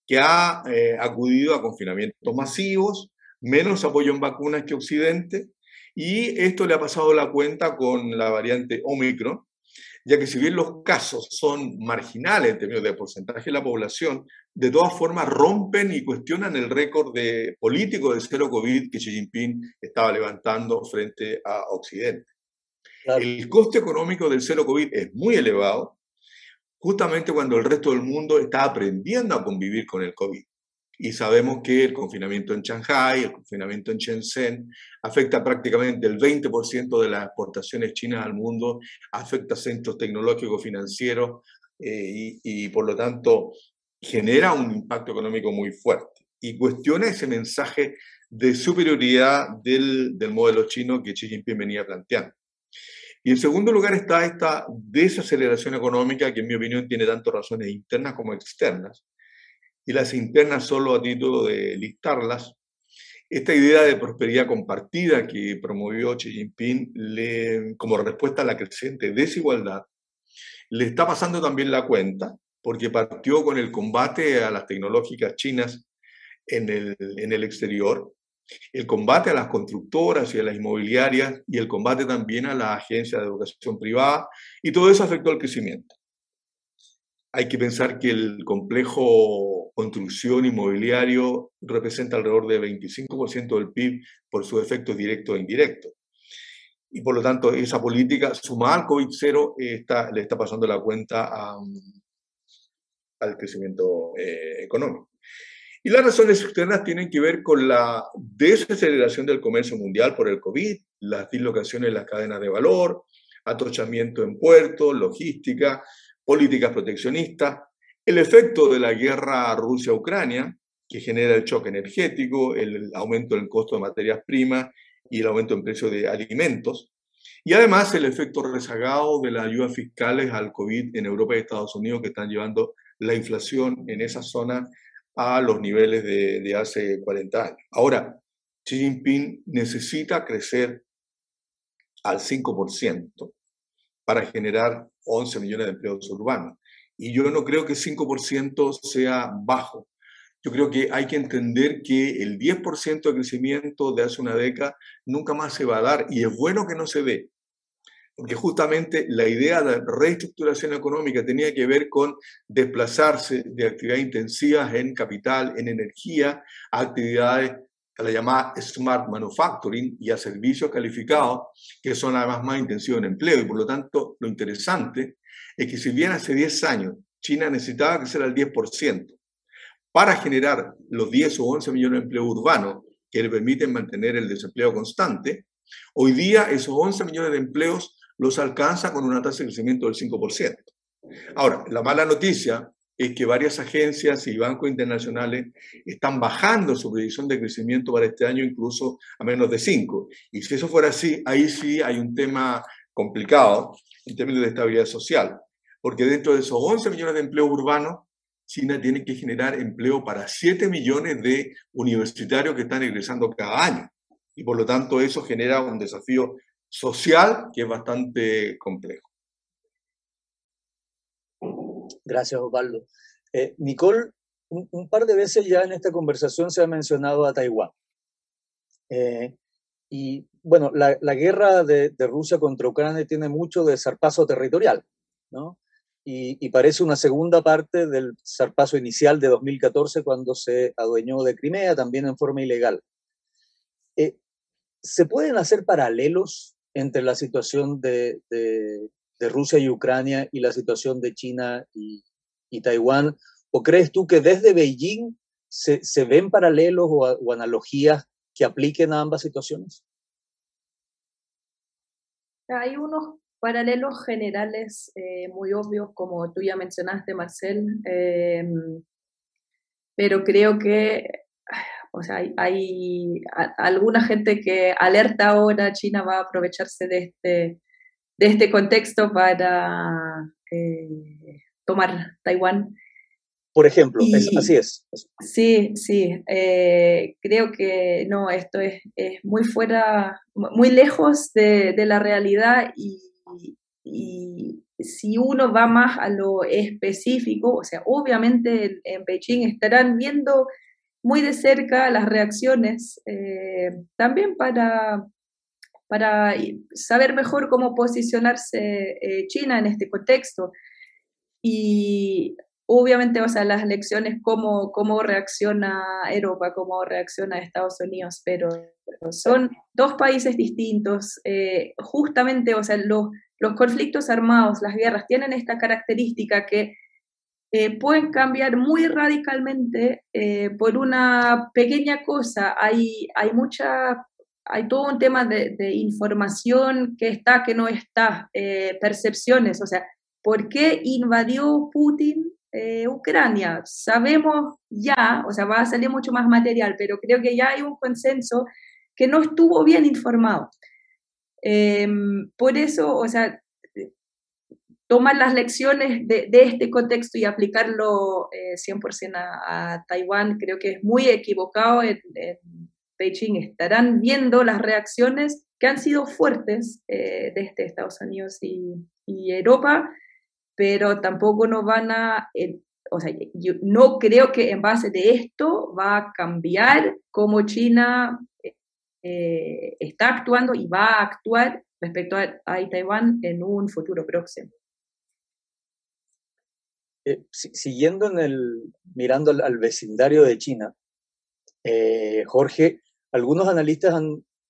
que ha acudido a confinamientos masivos, menos apoyo en vacunas que Occidente, y esto le ha pasado la cuenta con la variante Omicron, ya que si bien los casos son marginales en términos de porcentaje de la población, de todas formas rompen y cuestionan el récord político de cero COVID que Xi Jinping estaba levantando frente a Occidente. Claro. El coste económico del cero COVID es muy elevado, justamente cuando el resto del mundo está aprendiendo a convivir con el COVID. Y sabemos que el confinamiento en Shanghái, el confinamiento en Shenzhen, afecta prácticamente el 20% de las exportaciones chinas al mundo, afecta centros tecnológicos, financieros, y por lo tanto genera un impacto económico muy fuerte. Y cuestiona ese mensaje de superioridad del modelo chino que Xi Jinping venía planteando. Y en segundo lugar está esta desaceleración económica que en mi opinión tiene tanto razones internas como externas. Y las internas solo a título de listarlas. Esta idea de prosperidad compartida que promovió Xi Jinping como respuesta a la creciente desigualdad, le está pasando también la cuenta, porque partió con el combate a las tecnológicas chinas en el exterior, el combate a las constructoras y a las inmobiliarias y el combate también a las agencias de educación privada, y todo eso afectó al crecimiento. Hay que pensar que el complejo construcción inmobiliario representa alrededor de 25% del PIB por sus efectos directos e indirectos. Y por lo tanto, esa política, sumada al COVID-0, le está pasando la cuenta al crecimiento económico. Y las razones externas tienen que ver con la desaceleración del comercio mundial por el COVID, las dislocaciones en las cadenas de valor, atochamiento en puertos, logística, políticas proteccionistas, el efecto de la guerra Rusia-Ucrania, que genera el choque energético, el aumento del costo de materias primas y el aumento en precio de alimentos, y además el efecto rezagado de las ayudas fiscales al COVID en Europa y Estados Unidos, que están llevando la inflación en esa zona a los niveles de hace 40 años. Ahora, Xi Jinping necesita crecer al 5% para generar 11 millones de empleos urbanos. Y yo no creo que 5% sea bajo. Yo creo que hay que entender que el 10% de crecimiento de hace una década nunca más se va a dar, y es bueno que no se dé, porque justamente la idea de reestructuración económica tenía que ver con desplazarse de actividades intensivas en capital, en energía, a actividades a la llamada smart manufacturing y a servicios calificados, que son además más intensivos en empleo. Y por lo tanto, lo interesante es que si bien hace 10 años China necesitaba crecer al 10% para generar los 10 o 11 millones de empleos urbanos que le permiten mantener el desempleo constante, hoy día esos 11 millones de empleos los alcanza con una tasa de crecimiento del 5%. Ahora, la mala noticia es que varias agencias y bancos internacionales están bajando su predicción de crecimiento para este año incluso a menos de 5%. Y si eso fuera así, ahí sí hay un tema complicado en términos de estabilidad social, porque dentro de esos 11 millones de empleos urbanos, China tiene que generar empleo para 7 millones de universitarios que están egresando cada año. Y por lo tanto eso genera un desafío social que es bastante complejo. Gracias, Osvaldo. Nicole, un par de veces ya en esta conversación se ha mencionado a Taiwán. Y bueno, la guerra de Rusia contra Ucrania tiene mucho de zarpazo territorial, ¿no? Y parece una segunda parte del zarpazo inicial de 2014 cuando se adueñó de Crimea, también en forma ilegal. ¿Se pueden hacer paralelos entre la situación de Rusia y Ucrania y la situación de China y Taiwán? ¿O crees tú que desde Beijing se ven paralelos o analogías que apliquen a ambas situaciones? Hay unos paralelos generales muy obvios, como tú ya mencionaste, Marcel, pero creo que o sea, hay alguna gente que alerta ahora, China va a aprovecharse de este contexto para tomar Taiwán. Por ejemplo, así es. Sí, sí. Creo que no, esto es muy fuera, muy lejos de la realidad y si uno va más a lo específico, o sea, obviamente en Beijing estarán viendo muy de cerca las reacciones, también para saber mejor cómo posicionarse China en este contexto. Y obviamente, o sea, las elecciones, cómo reacciona Europa, cómo reacciona Estados Unidos, pero son dos países distintos. Justamente, o sea, los conflictos armados, las guerras, tienen esta característica que pueden cambiar muy radicalmente por una pequeña cosa. Hay todo un tema de información que está, que no está, percepciones, o sea, ¿por qué invadió Putin Ucrania? Sabemos ya, o sea, va a salir mucho más material, pero creo que ya hay un consenso que no estuvo bien informado. Por eso, o sea, tomar las lecciones de este contexto y aplicarlo 100% a Taiwán, creo que es muy equivocado. En Beijing estarán viendo las reacciones que han sido fuertes desde Estados Unidos y Europa, pero tampoco nos van a, o sea, yo no creo que en base de esto va a cambiar cómo China está actuando y va a actuar respecto a Taiwán en un futuro próximo. Siguiendo mirando al vecindario de China, Jorge, algunos analistas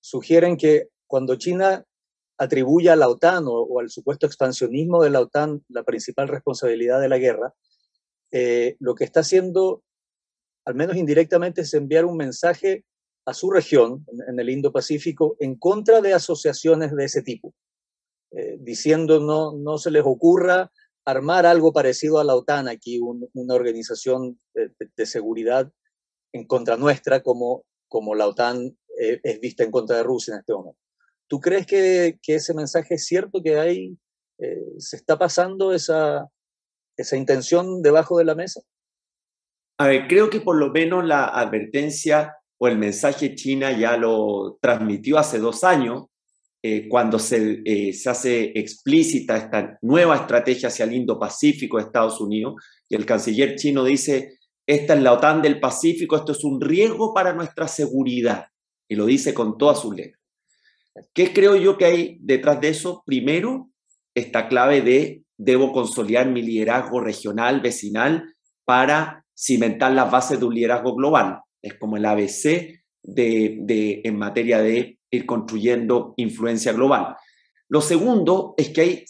sugieren que cuando China atribuye a la OTAN o al supuesto expansionismo de la OTAN la principal responsabilidad de la guerra, lo que está haciendo, al menos indirectamente, es enviar un mensaje a su región, en el Indo-Pacífico, en contra de asociaciones de ese tipo, diciendo no se les ocurra armar algo parecido a la OTAN aquí, una organización de seguridad en contra nuestra, como la OTAN es vista en contra de Rusia en este momento. ¿Tú crees que ese mensaje es cierto, que se está pasando esa intención debajo de la mesa? A ver, creo que por lo menos la advertencia o el mensaje China ya lo transmitió hace 2 años, cuando se hace explícita esta nueva estrategia hacia el Indo-Pacífico de Estados Unidos, y el canciller chino dice, esta es la OTAN del Pacífico, esto es un riesgo para nuestra seguridad, y lo dice con todas sus letras. ¿Qué creo yo que hay detrás de eso? Primero, esta clave de debo consolidar mi liderazgo regional, vecinal, para cimentar las bases de un liderazgo global. Es como el ABC en materia de ir construyendo influencia global. Lo segundo es que hay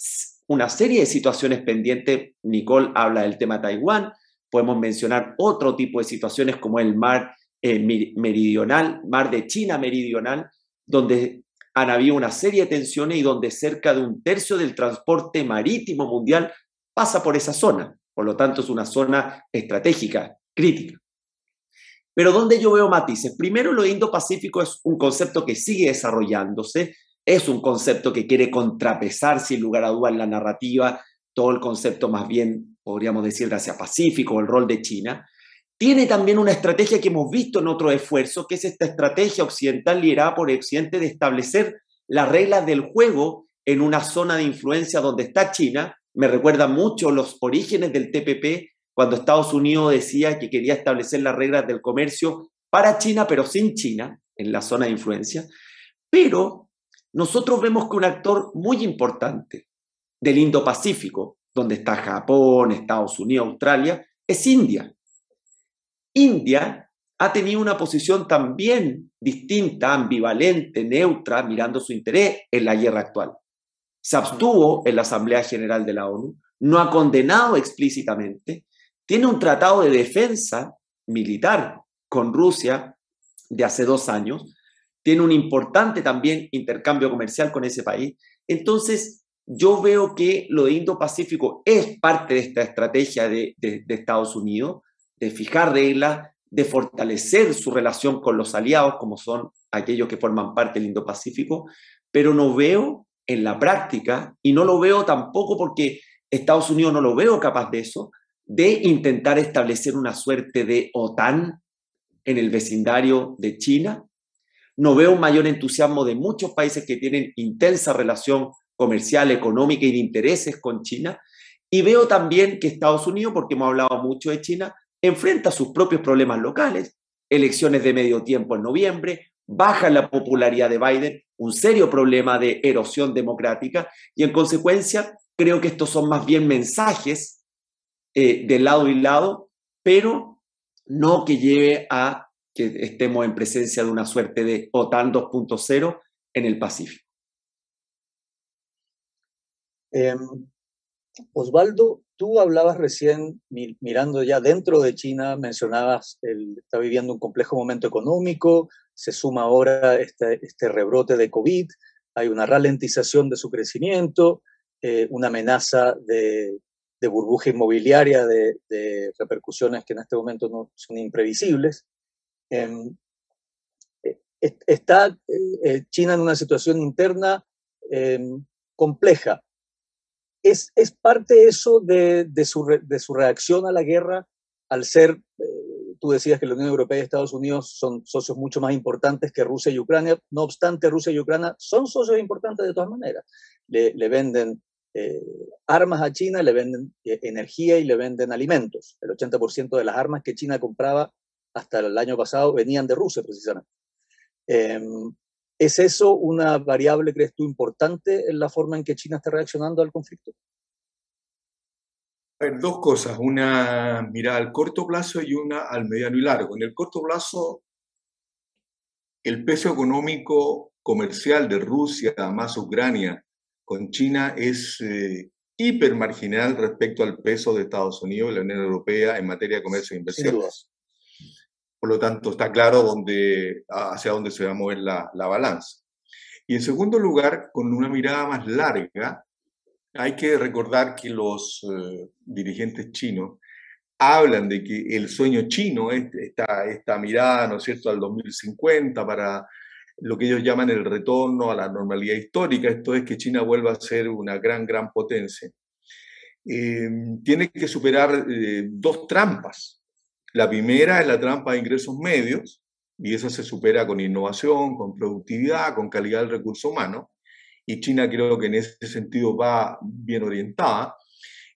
una serie de situaciones pendientes. Nicole habla del tema de Taiwán, podemos mencionar otro tipo de situaciones como el mar meridional, mar de China meridional, donde han habido una serie de tensiones y donde cerca de 1/3 del transporte marítimo mundial pasa por esa zona. Por lo tanto, es una zona estratégica, crítica. Pero donde yo veo matices, primero lo Indo-Pacífico es un concepto que sigue desarrollándose, es un concepto que quiere contrapesar, sin lugar a dudas, la narrativa, todo el concepto más bien, podríamos decir, de Asia-Pacífico, el rol de China. Tiene también una estrategia que hemos visto en otro esfuerzo, que es esta estrategia occidental liderada por Occidente de establecer las reglas del juego en una zona de influencia donde está China. Me recuerda mucho los orígenes del TPP, cuando Estados Unidos decía que quería establecer las reglas del comercio para China, pero sin China, en la zona de influencia. Pero nosotros vemos que un actor muy importante del Indo-Pacífico, donde está Japón, Estados Unidos, Australia, es India. India ha tenido una posición también distinta, ambivalente, neutra, mirando su interés en la guerra actual. Se abstuvo en la Asamblea General de la ONU, no ha condenado explícitamente, tiene un tratado de defensa militar con Rusia de hace 2 años, tiene un importante también intercambio comercial con ese país. Entonces, yo veo que lo de Indo-Pacífico es parte de esta estrategia de Estados Unidos, de fijar reglas, de fortalecer su relación con los aliados, como son aquellos que forman parte del Indo-Pacífico, pero no veo en la práctica, y no lo veo tampoco porque Estados Unidos no lo veo capaz de eso, de intentar establecer una suerte de OTAN en el vecindario de China. No veo un mayor entusiasmo de muchos países que tienen intensa relación comercial, económica y de intereses con China. Y veo también que Estados Unidos, porque hemos hablado mucho de China, enfrenta sus propios problemas locales, elecciones de medio tiempo en noviembre, baja la popularidad de Biden, un serio problema de erosión democrática, y en consecuencia creo que estos son más bien mensajes de lado y lado, pero no que lleve a que estemos en presencia de una suerte de OTAN 2.0 en el Pacífico. Osvaldo, tú hablabas recién, mirando ya dentro de China, mencionabas, está viviendo un complejo momento económico, se suma ahora este rebrote de COVID, hay una ralentización de su crecimiento, una amenaza de burbuja inmobiliaria, de repercusiones que en este momento no son imprevisibles. Está China en una situación interna compleja. ¿Es parte eso de su reacción a la guerra al ser, tú decías que la Unión Europea y Estados Unidos son socios mucho más importantes que Rusia y Ucrania? No obstante, Rusia y Ucrania son socios importantes de todas maneras. Le venden armas a China, le venden energía y le venden alimentos. El 80% de las armas que China compraba hasta el año pasado venían de Rusia, precisamente. ¿Es eso una variable, crees tú, importante en la forma en que China está reaccionando al conflicto? A ver, dos cosas, una mirada al corto plazo y una al mediano y largo. En el corto plazo, el peso económico comercial de Rusia más Ucrania con China es hipermarginal respecto al peso de Estados Unidos y la Unión Europea en materia de comercio e inversión. Sin duda. Por lo tanto, está claro hacia dónde se va a mover la balanza. Y en segundo lugar, con una mirada más larga, hay que recordar que los dirigentes chinos hablan de que el sueño chino, esta mirada, ¿no es cierto?, al 2050 para lo que ellos llaman el retorno a la normalidad histórica, esto es que China vuelva a ser una gran potencia, tiene que superar dos trampas. La primera es la trampa de ingresos medios, y eso se supera con innovación, con productividad, con calidad del recurso humano, y China creo que en ese sentido va bien orientada.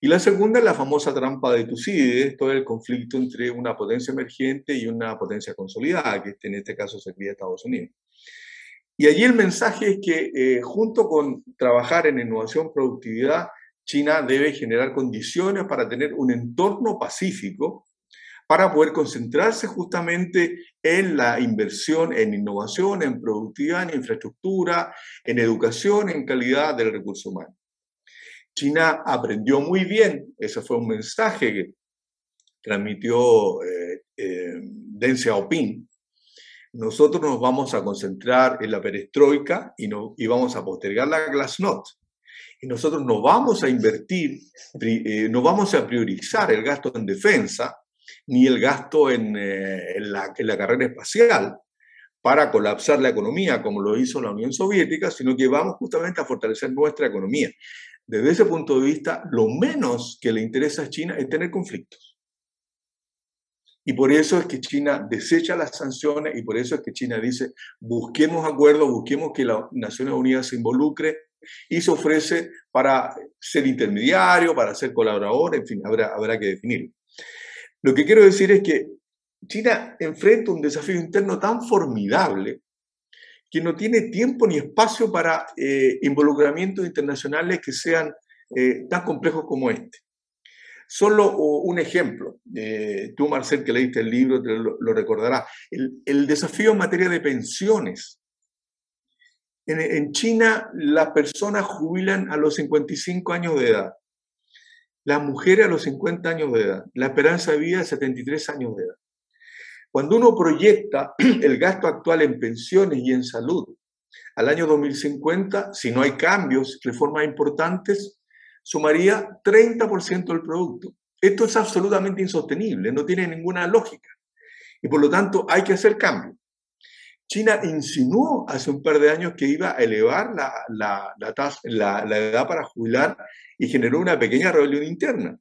Y la segunda es la famosa trampa de Tucídides, esto es el conflicto entre una potencia emergente y una potencia consolidada, que en este caso sería Estados Unidos. Y allí el mensaje es que junto con trabajar en innovación, productividad, China debe generar condiciones para tener un entorno pacífico para poder concentrarse justamente en la inversión, en innovación, en productividad, en infraestructura, en educación, en calidad del recurso humano. China aprendió muy bien, ese fue un mensaje que transmitió Deng Xiaoping. Nosotros nos vamos a concentrar en la perestroika y vamos a postergar la glasnost. Y nosotros no vamos a invertir, no vamos a priorizar el gasto en defensa, ni el gasto en la carrera espacial para colapsar la economía, como lo hizo la Unión Soviética, sino que vamos justamente a fortalecer nuestra economía. Desde ese punto de vista, lo menos que le interesa a China es tener conflictos. Y por eso es que China desecha las sanciones y por eso es que China dice, busquemos acuerdos, busquemos que las Naciones Unidas se involucre y se ofrece para ser intermediario, para ser colaborador, en fin, habrá que definirlo. Lo que quiero decir es que China enfrenta un desafío interno tan formidable que no tiene tiempo ni espacio para involucramientos internacionales que sean tan complejos como este. Solo un ejemplo, tú Marcel que leíste el libro te lo recordarás, el desafío en materia de pensiones. En China las personas jubilan a los 55 años de edad, las mujeres a los 50 años de edad, la esperanza de vida a 73 años de edad. Cuando uno proyecta el gasto actual en pensiones y en salud al año 2050, si no hay cambios, reformas importantes, sumaría 30% del producto. Esto es absolutamente insostenible, no tiene ninguna lógica. Y por lo tanto hay que hacer cambios. China insinuó hace un par de años que iba a elevar la edad para jubilar y generó una pequeña rebelión interna,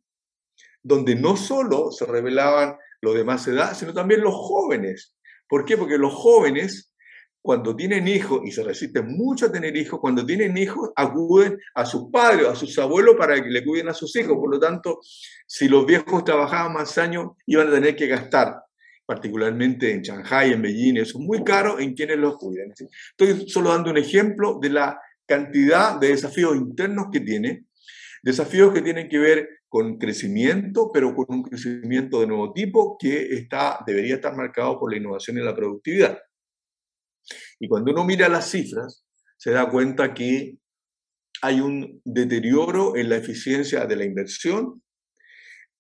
donde no solo se rebelaban los de más edad, sino también los jóvenes. ¿Por qué? Porque los jóvenes, cuando tienen hijos, y se resisten mucho a tener hijos, cuando tienen hijos acuden a sus padres, a sus abuelos para que le cuiden a sus hijos. Por lo tanto, si los viejos trabajaban más años, iban a tener que gastar, particularmente en Shanghái, en Beijing, eso es muy caro en quienes los cuidan. Estoy solo dando un ejemplo de la cantidad de desafíos internos que tiene, desafíos que tienen que ver con crecimiento, pero con un crecimiento de nuevo tipo que debería estar marcado por la innovación y la productividad. Y cuando uno mira las cifras, se da cuenta que hay un deterioro en la eficiencia de la inversión.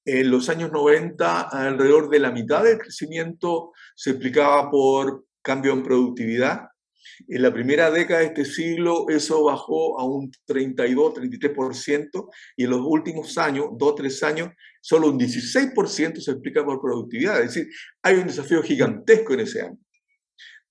En los años 90, alrededor de la mitad del crecimiento se explicaba por cambio en productividad. En la primera década de este siglo eso bajó a un 32-33% y en los últimos años, 2-3 años, solo un 16% se explica por productividad. Es decir, hay un desafío gigantesco en ese ámbito.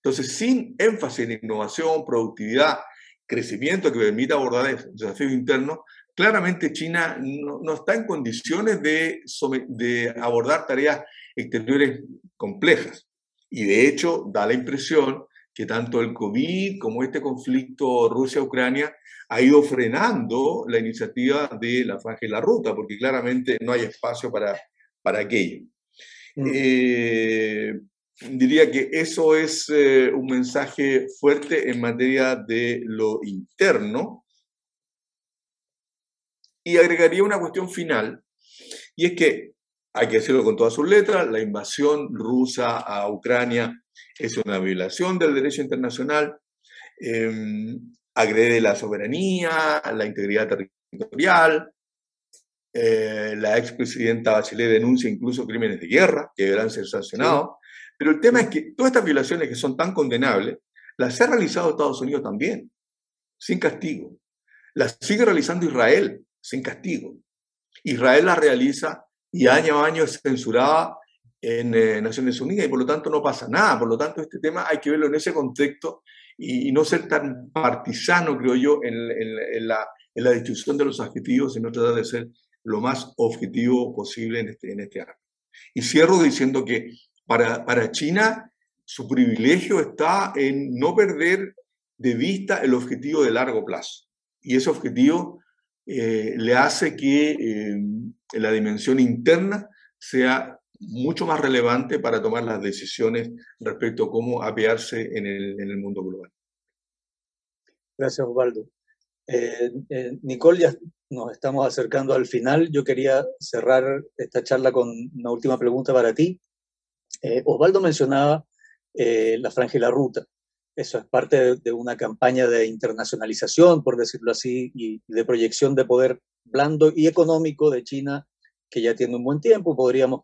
Entonces, sin énfasis en innovación, productividad, crecimiento que permita abordar esos desafíos internos, claramente China no está en condiciones de abordar tareas exteriores complejas. Y de hecho, da la impresión que tanto el COVID como este conflicto Rusia-Ucrania ha ido frenando la iniciativa de la Franja y la Ruta, porque claramente no hay espacio para aquello. Diría que eso es un mensaje fuerte en materia de lo interno. Y agregaría una cuestión final, y es que hay que decirlo con todas sus letras, la invasión rusa a Ucrania es una violación del derecho internacional, agrede la soberanía, la integridad territorial. La expresidenta Bachelet denuncia incluso crímenes de guerra que deberán ser sancionados. Sí. Pero el tema es que todas estas violaciones que son tan condenables, las ha realizado Estados Unidos también, sin castigo. Las sigue realizando Israel, sin castigo. Israel las realiza y año a año es censurada en Naciones Unidas y por lo tanto no pasa nada. Por lo tanto, este tema hay que verlo en ese contexto y no ser tan partisano, creo yo, en la distribución de los adjetivos, sino tratar de ser lo más objetivo posible en este ámbito. Y cierro diciendo que para China su privilegio está en no perder de vista el objetivo de largo plazo. Y ese objetivo le hace que la dimensión interna sea mucho más relevante para tomar las decisiones respecto a cómo apearse en el mundo global. Gracias, Osvaldo. Nicole, ya nos estamos acercando al final. Yo quería cerrar esta charla con una última pregunta para ti. Osvaldo mencionaba la Franja y la Ruta. Eso es parte de una campaña de internacionalización, por decirlo así, y de proyección de poder blando y económico de China, que ya tiene un buen tiempo. Podríamos,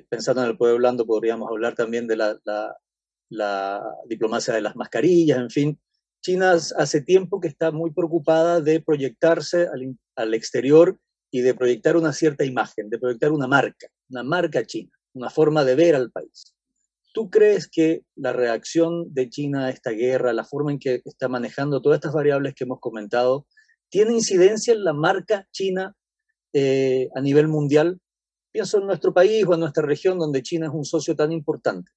pensando en el poder blando, podríamos hablar también de la diplomacia de las mascarillas, en fin. China hace tiempo que está muy preocupada de proyectarse al exterior y de proyectar una cierta imagen, de proyectar una marca china, una forma de ver al país. ¿Tú crees que la reacción de China a esta guerra, la forma en que está manejando todas estas variables que hemos comentado, tiene incidencia en la marca china a nivel mundial? Pienso en nuestro país o en nuestra región, donde China es un socio tan importante.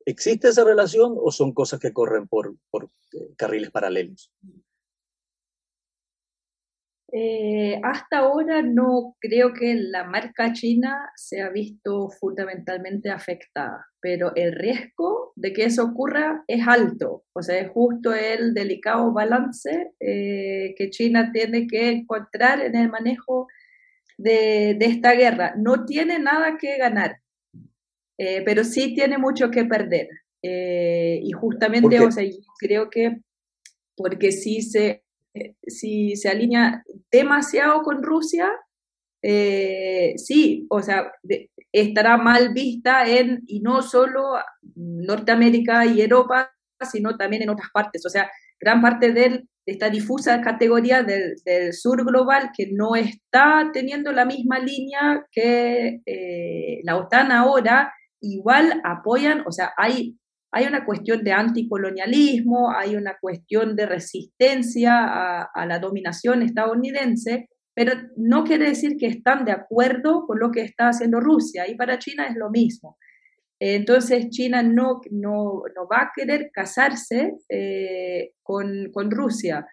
¿Existe esa relación o son cosas que corren por carriles paralelos? Hasta ahora no creo que la marca china se ha visto fundamentalmente afectada, pero el riesgo de que eso ocurra es alto. O sea, es justo el delicado balance que China tiene que encontrar en el manejo de esta guerra. No tiene nada que ganar. Pero sí tiene mucho que perder. Y justamente, o sea, yo creo que porque si se alinea demasiado con Rusia, sí, o sea, estará mal vista y no solo Norteamérica y Europa, sino también en otras partes. O sea, gran parte de esta difusa categoría del sur global que no está teniendo la misma línea que la OTAN ahora, igual apoyan, o sea, hay una cuestión de anticolonialismo, hay una cuestión de resistencia a la dominación estadounidense, pero no quiere decir que están de acuerdo con lo que está haciendo Rusia, y para China es lo mismo. Entonces China no va a querer casarse con Rusia.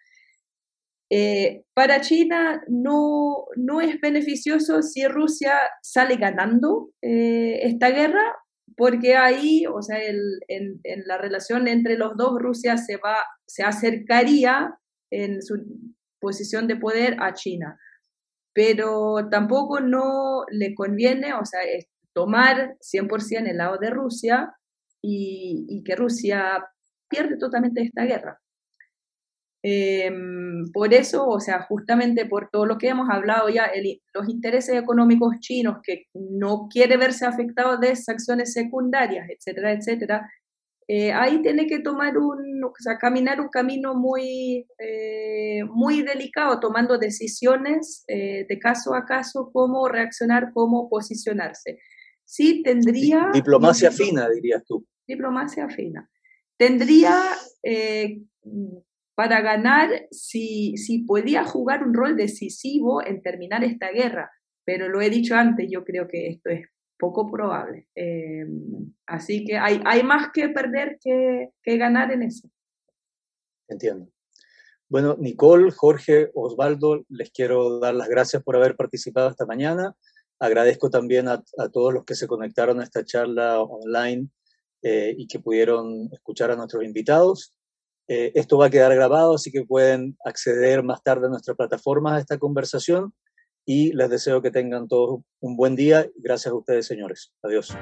Para China no es beneficioso si Rusia sale ganando esta guerra, porque ahí, o sea, en la relación entre los dos, Rusia se acercaría en su posición de poder a China. Pero tampoco no le conviene, o sea, tomar 100% el lado de Rusia y que Rusia pierde totalmente esta guerra. Por eso, o sea, justamente por todo lo que hemos hablado ya, los intereses económicos chinos que no quiere verse afectados de sanciones secundarias, etcétera, etcétera, ahí tiene que tomar o sea, caminar un camino muy, muy delicado, tomando decisiones de caso a caso, cómo reaccionar, cómo posicionarse. Sí, tendría... Diplomacia fina, dirías tú. Diplomacia fina. Tendría... para ganar, si podía jugar un rol decisivo en terminar esta guerra, pero lo he dicho antes, yo creo que esto es poco probable. Así que hay más que perder que ganar en eso. Entiendo. Bueno, Nicole, Jorge, Osvaldo, les quiero dar las gracias por haber participado esta mañana. Agradezco también a todos los que se conectaron a esta charla online y que pudieron escuchar a nuestros invitados. Esto va a quedar grabado, así que pueden acceder más tarde a nuestra plataforma a esta conversación y les deseo que tengan todos un buen día. Gracias a ustedes, señores. Adiós.